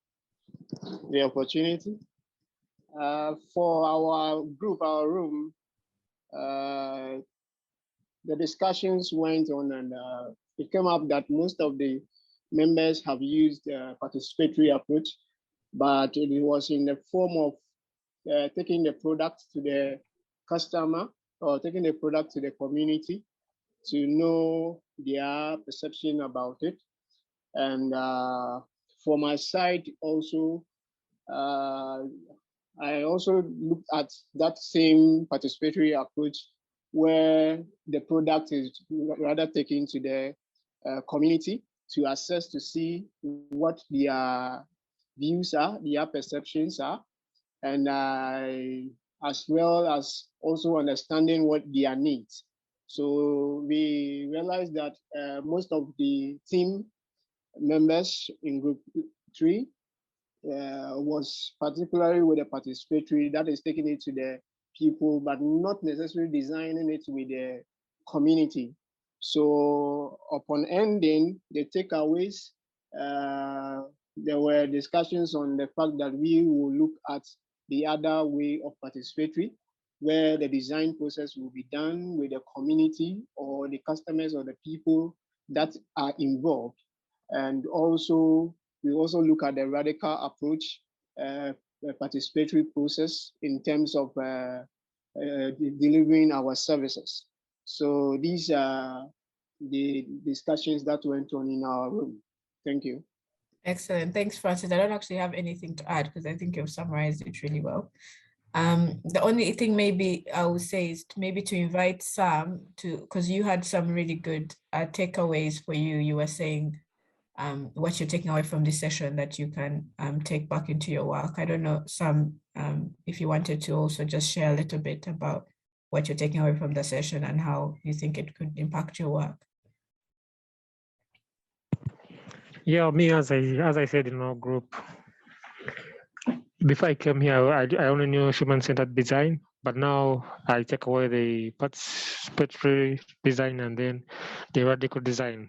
the opportunity. For our group, our room, the discussions went on, and it came up that most of the members have used a participatory approach, but it was in the form of taking the product to the customer or taking the product to the community to know their perception about it. And for my side also, I also looked at that same participatory approach where the product is rather taken to the community to assess, to see what their views are, their perceptions are, and as well as also understanding what their needs. So we realized that most of the team members in group 3 was particularly with the participatory, that is taking it to the people, but not necessarily designing it with the community. So upon ending the takeaways, there were discussions on the fact that we will look at the other way of participatory, where the design process will be done with the community or the customers or the people that are involved. And also, we also look at the radical approach, the participatory process in terms of delivering our services. So these are the discussions that went on in our room. Thank you.
Excellent. Thanks, Francis. I don't actually have anything to add because I think you've summarized it really well. The only thing maybe I would say is maybe to invite Sam to, because you had some really good takeaways for you. You were saying what you're taking away from this session that you can take back into your work. I don't know, Sam, if you wanted to also just share a little bit about what you're taking away from the session and how you think it could impact your work.
Yeah, me, as I said in our group, before I came here, I only knew human-centered design, but now I take away the participatory design and then the radical design.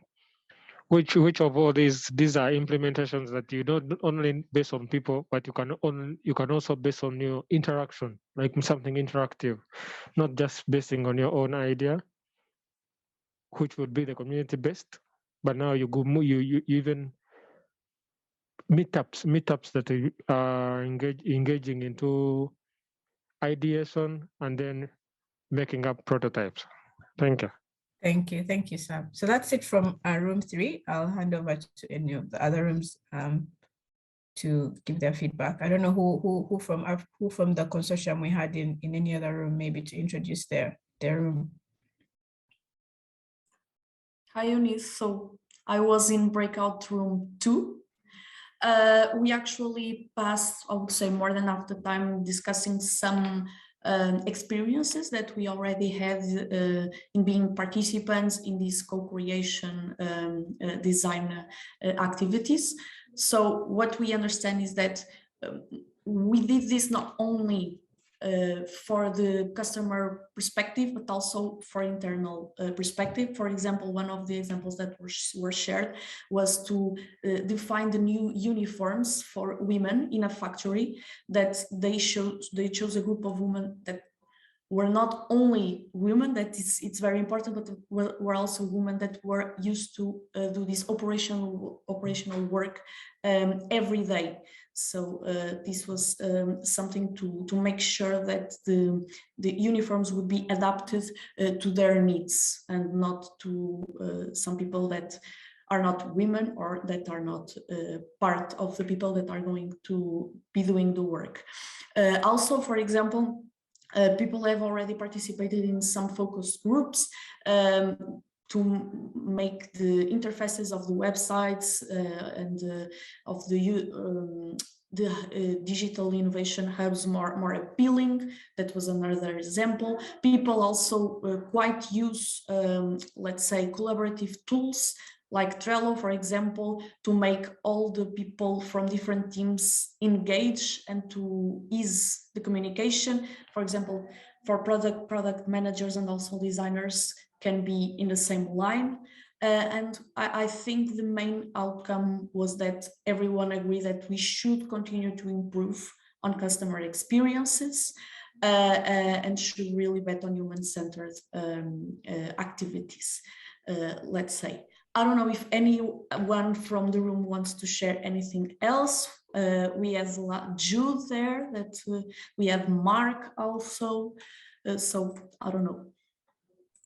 Which of all these are implementations that you don't only based on people, but you can also base on your interaction, like something interactive, not just basing on your own idea, which would be the community based. But now you go, you even meetups that are engaging into ideation and then making up prototypes. Thank you.
Thank you, Sam. So that's it from room 3. I'll hand over to any of the other rooms to give their feedback. I don't know who from the consortium we had in any other room, maybe to introduce their room.
Hi, Eunice. So I was in breakout room 2. We actually passed, I would say, more than half the time discussing some experiences that we already had in being participants in these co-creation design activities. So what we understand is that we did this not only for the customer perspective, but also for internal perspective. For example, one of the examples that were shared was to define the new uniforms for women in a factory, that they chose a group of women that were not only women, that it's very important, but were also women that were used to do this operational work every day. So this was something to make sure that the uniforms would be adapted to their needs, and not to some people that are not women or that are not part of the people that are going to be doing the work. Also, for example, people have already participated in some focus groups to make the interfaces of the websites and of the digital innovation hubs more appealing. That was another example. People also quite use, let's say, collaborative tools like Trello, for example, to make all the people from different teams engage and to ease the communication. For example, for product managers and also designers can be in the same line. And I think the main outcome was that everyone agreed that we should continue to improve on customer experiences and should really bet on human-centered activities, let's say. I don't know if anyone from the room wants to share anything else. We have Jude there, that we have Mark also. So I don't know.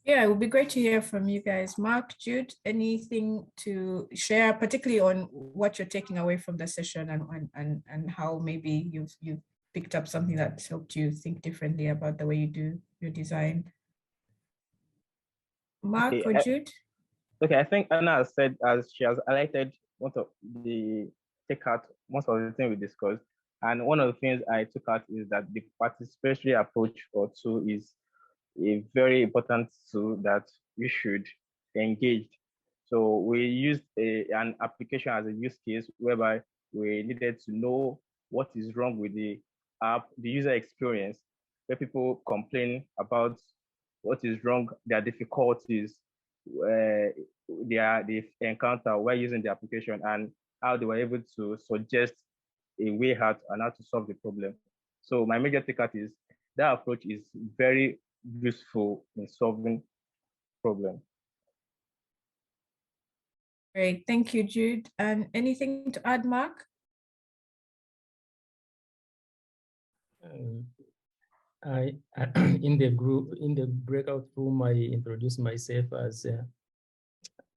Yeah, it would be great to hear from you guys. Mark, Jude, anything to share, particularly on what you're taking away from the session and how maybe you've picked up something that's helped you think differently about the way you do your design? Mark or Jude?
Okay, I think Anna has said, as she has highlighted most of the most of the things we discussed. And one of the things I took out is that the participatory approach or tool is a very important tool that we should engage. So we used an application as a use case whereby we needed to know what is wrong with the app, the user experience, where people complain about what is wrong, their difficulties, they encounter while using the application, and how they were able to suggest a way out and how to solve the problem. So my major take out is that approach is very useful in solving problems.
Great, thank you, Jude. And anything to add, Mark?
I in the breakout room, I introduced myself as a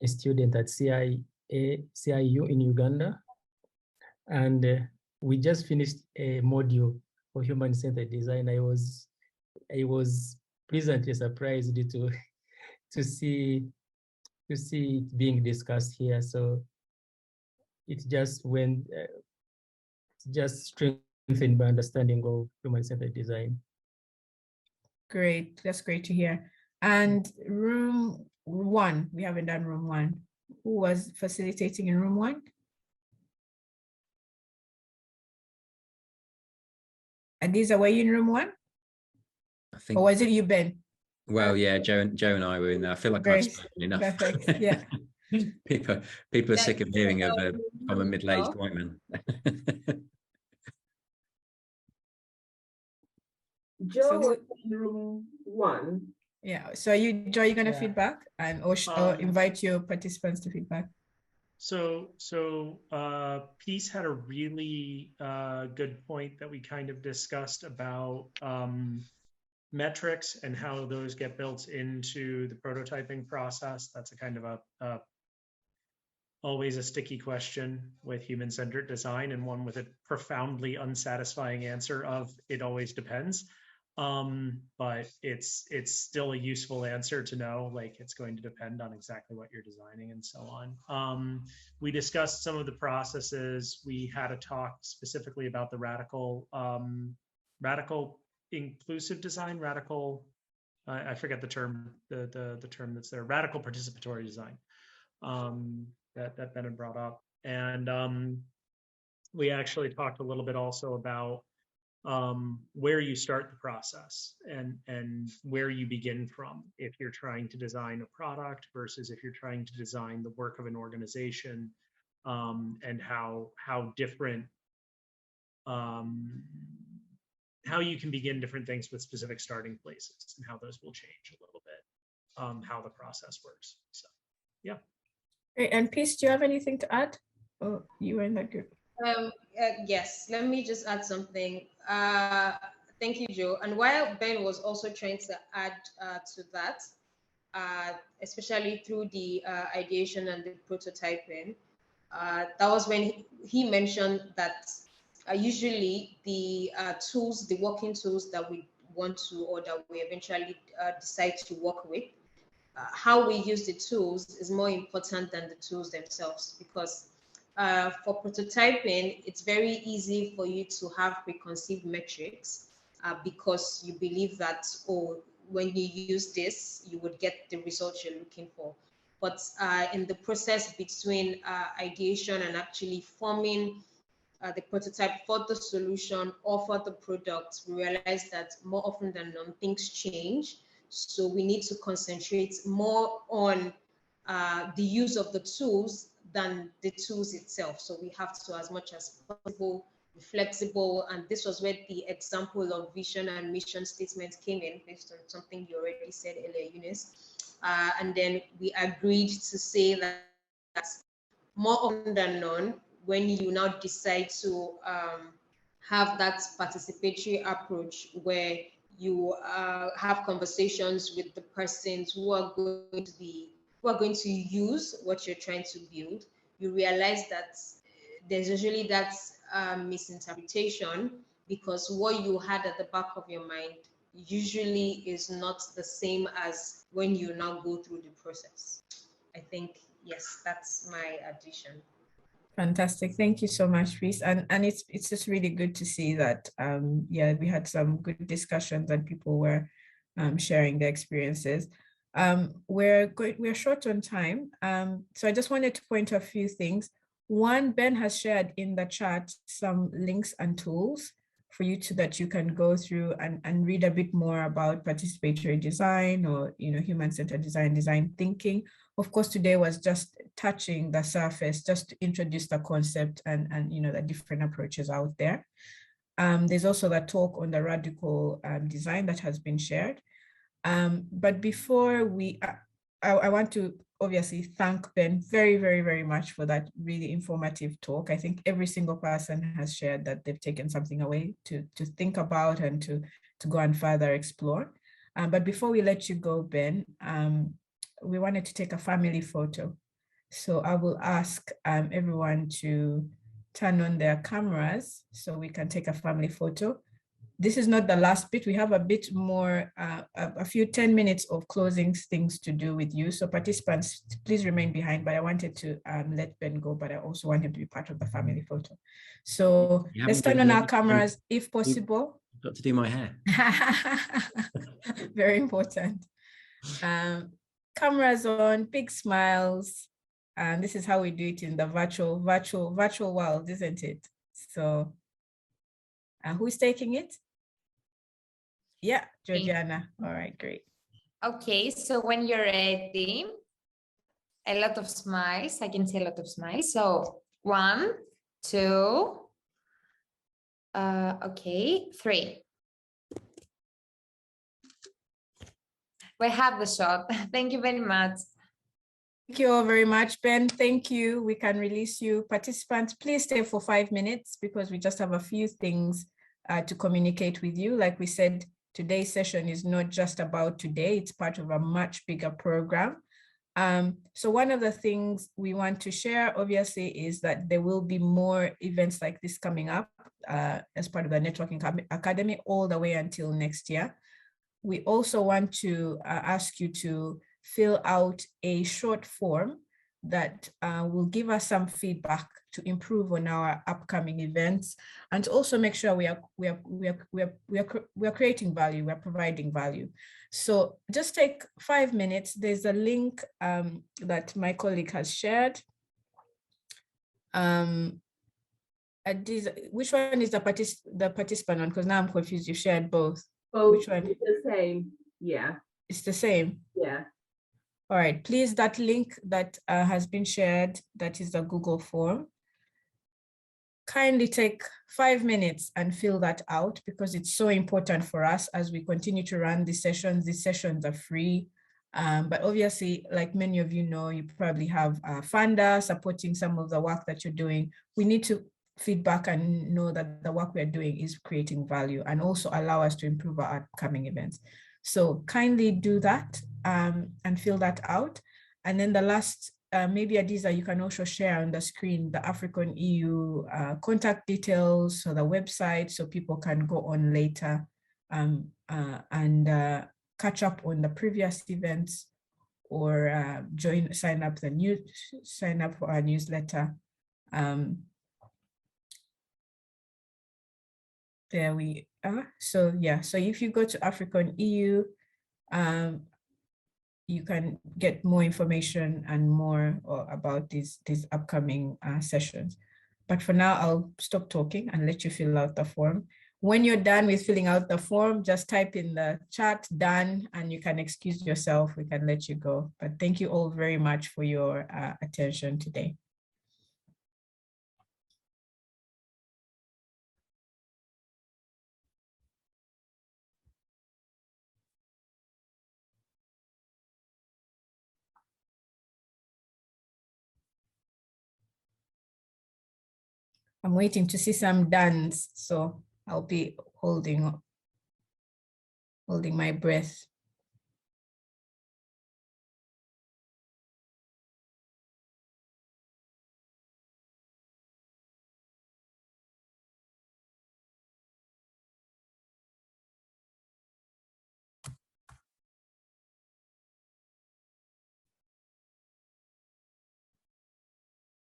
student at CIU in Uganda, and we just finished a module for human-centered design. I was pleasantly surprised to see it being discussed here. So it just strengthened my understanding of human-centered design.
Great, that's great to hear. And room 1, we haven't done room 1. Who was facilitating in room 1? Adiza, were you in room 1?
I think.
Or was it you, Ben?
Well, yeah, Joe and I were in there. I feel like I've spoken enough.
Perfect. Yeah.
people are sick of hearing of I'm a middle-aged white man.
Joe was in room 1.
Yeah. So Joe, you're gonna feedback and or invite your participants to feedback.
So Peace had a really good point that we kind of discussed about metrics and how those get built into the prototyping process. That's a kind of a always a sticky question with human-centered design, and one with a profoundly unsatisfying answer of it always depends. But it's still a useful answer to know, like, it's going to depend on exactly what you're designing and so on. We discussed some of the processes. We had a talk specifically about the radical inclusive design, I forget the term, the term that's there, radical participatory design, that Ben had brought up. And we actually talked a little bit also about where you start the process and where you begin from if you're trying to design a product versus if you're trying to design the work of an organization, and how different how you can begin different things with specific starting places and how those will change a little bit, how the process works. So, yeah.
Great. And Peace, do you have anything to add? Oh, you were in that group.
Yes, let me just add something. Thank you, Joe. And while Ben was also trying to add to that, especially through the ideation and the prototyping, that was when he mentioned that usually the tools, the working tools that we want to, or that we eventually decide to work with, how we use the tools is more important than the tools themselves, because for prototyping, it's very easy for you to have preconceived metrics because you believe that, oh, when you use this, you would get the results you're looking for. But in the process between ideation and actually forming the prototype for the solution or for the product, we realize that more often than not, things change. So we need to concentrate more on the use of the tools than the tools itself. So we have to, as much as possible, be flexible. And this was where the example of vision and mission statements came in, based on something you already said earlier, Eunice. And then we agreed to say that more often than not, when you now decide to have that participatory approach where you have conversations with the persons who are going to use what you're trying to build, you realize that there's usually that misinterpretation, because what you had at the back of your mind usually is not the same as when you now go through the process. I think, yes, that's my addition.
Fantastic. Thank you so much, Reese. And it's just really good to see that, yeah, we had some good discussions and people were sharing their experiences. We're short on time. So I just wanted to point out a few things. One, Ben has shared in the chat some links and tools for you that you can go through and read a bit more about participatory design, or human-centered design thinking. Of course, today was just touching the surface, just to introduce the concept and the different approaches out there. There's also the talk on the radical design that has been shared. But before I want to obviously thank Ben very, very, very much for that really informative talk. I think every single person has shared that they've taken something away to think about and to go and further explore. But before we let you go, Ben, we wanted to take a family photo. So I will ask everyone to turn on their cameras so we can take a family photo. This is not the last bit. We have a bit more, a few 10 minutes of closing things to do with you. So participants, please remain behind, but I wanted to let Ben go, but I also want him to be part of the family photo. So let's turn on our cameras if possible.
I've got to do my hair.
Very important. Cameras on, big smiles. And this is how we do it in the virtual world, isn't it? So who's taking it? Yeah, Georgiana. All right, great.
Okay, so when you're ready, a lot of smiles. I can see a lot of smiles. So 1, 2, okay, 3. We have the shot. Thank you very much.
Thank you all very much, Ben. Thank you. We can release you. Participants, please stay for 5 minutes because we just have a few things to communicate with you. Like we said, today's session is not just about today. It's part of a much bigger program. So one of the things we want to share, obviously, is that there will be more events like this coming up as part of the Networking Academy all the way until next year. We also want to ask you to fill out a short form that will give us some feedback to improve on our upcoming events, and to also make sure we are creating value, we are providing value. So just take 5 minutes. There's a link that my colleague has shared. Which one is the participant one? Because now I'm confused. You shared both.
Oh,
which one?
It's the same. Yeah.
It's the same.
Yeah.
All right, please, that link that has been shared, that is the Google form. kindly take 5 minutes and fill that out, because it's so important for us as we continue to run these sessions. These sessions are free. But obviously, like many of you know, you probably have a funder supporting some of the work that you're doing. We need to feedback and know that the work we're doing is creating value and also allow us to improve our upcoming events. So kindly do that and fill that out. And then the last, maybe Adiza, you can also share on the screen the AfriConEU contact details, so the website, so people can go on later and catch up on the previous events, or sign up for our newsletter. There we are. So yeah, so if you go to AfriConEU, you can get more information and more about these upcoming sessions. But for now, I'll stop talking and let you fill out the form. When you're done with filling out the form, just type in the chat "done" and you can excuse yourself. We can let you go. But thank you all very much for your attention today. I'm waiting to see some dones, so I'll be holding my breath.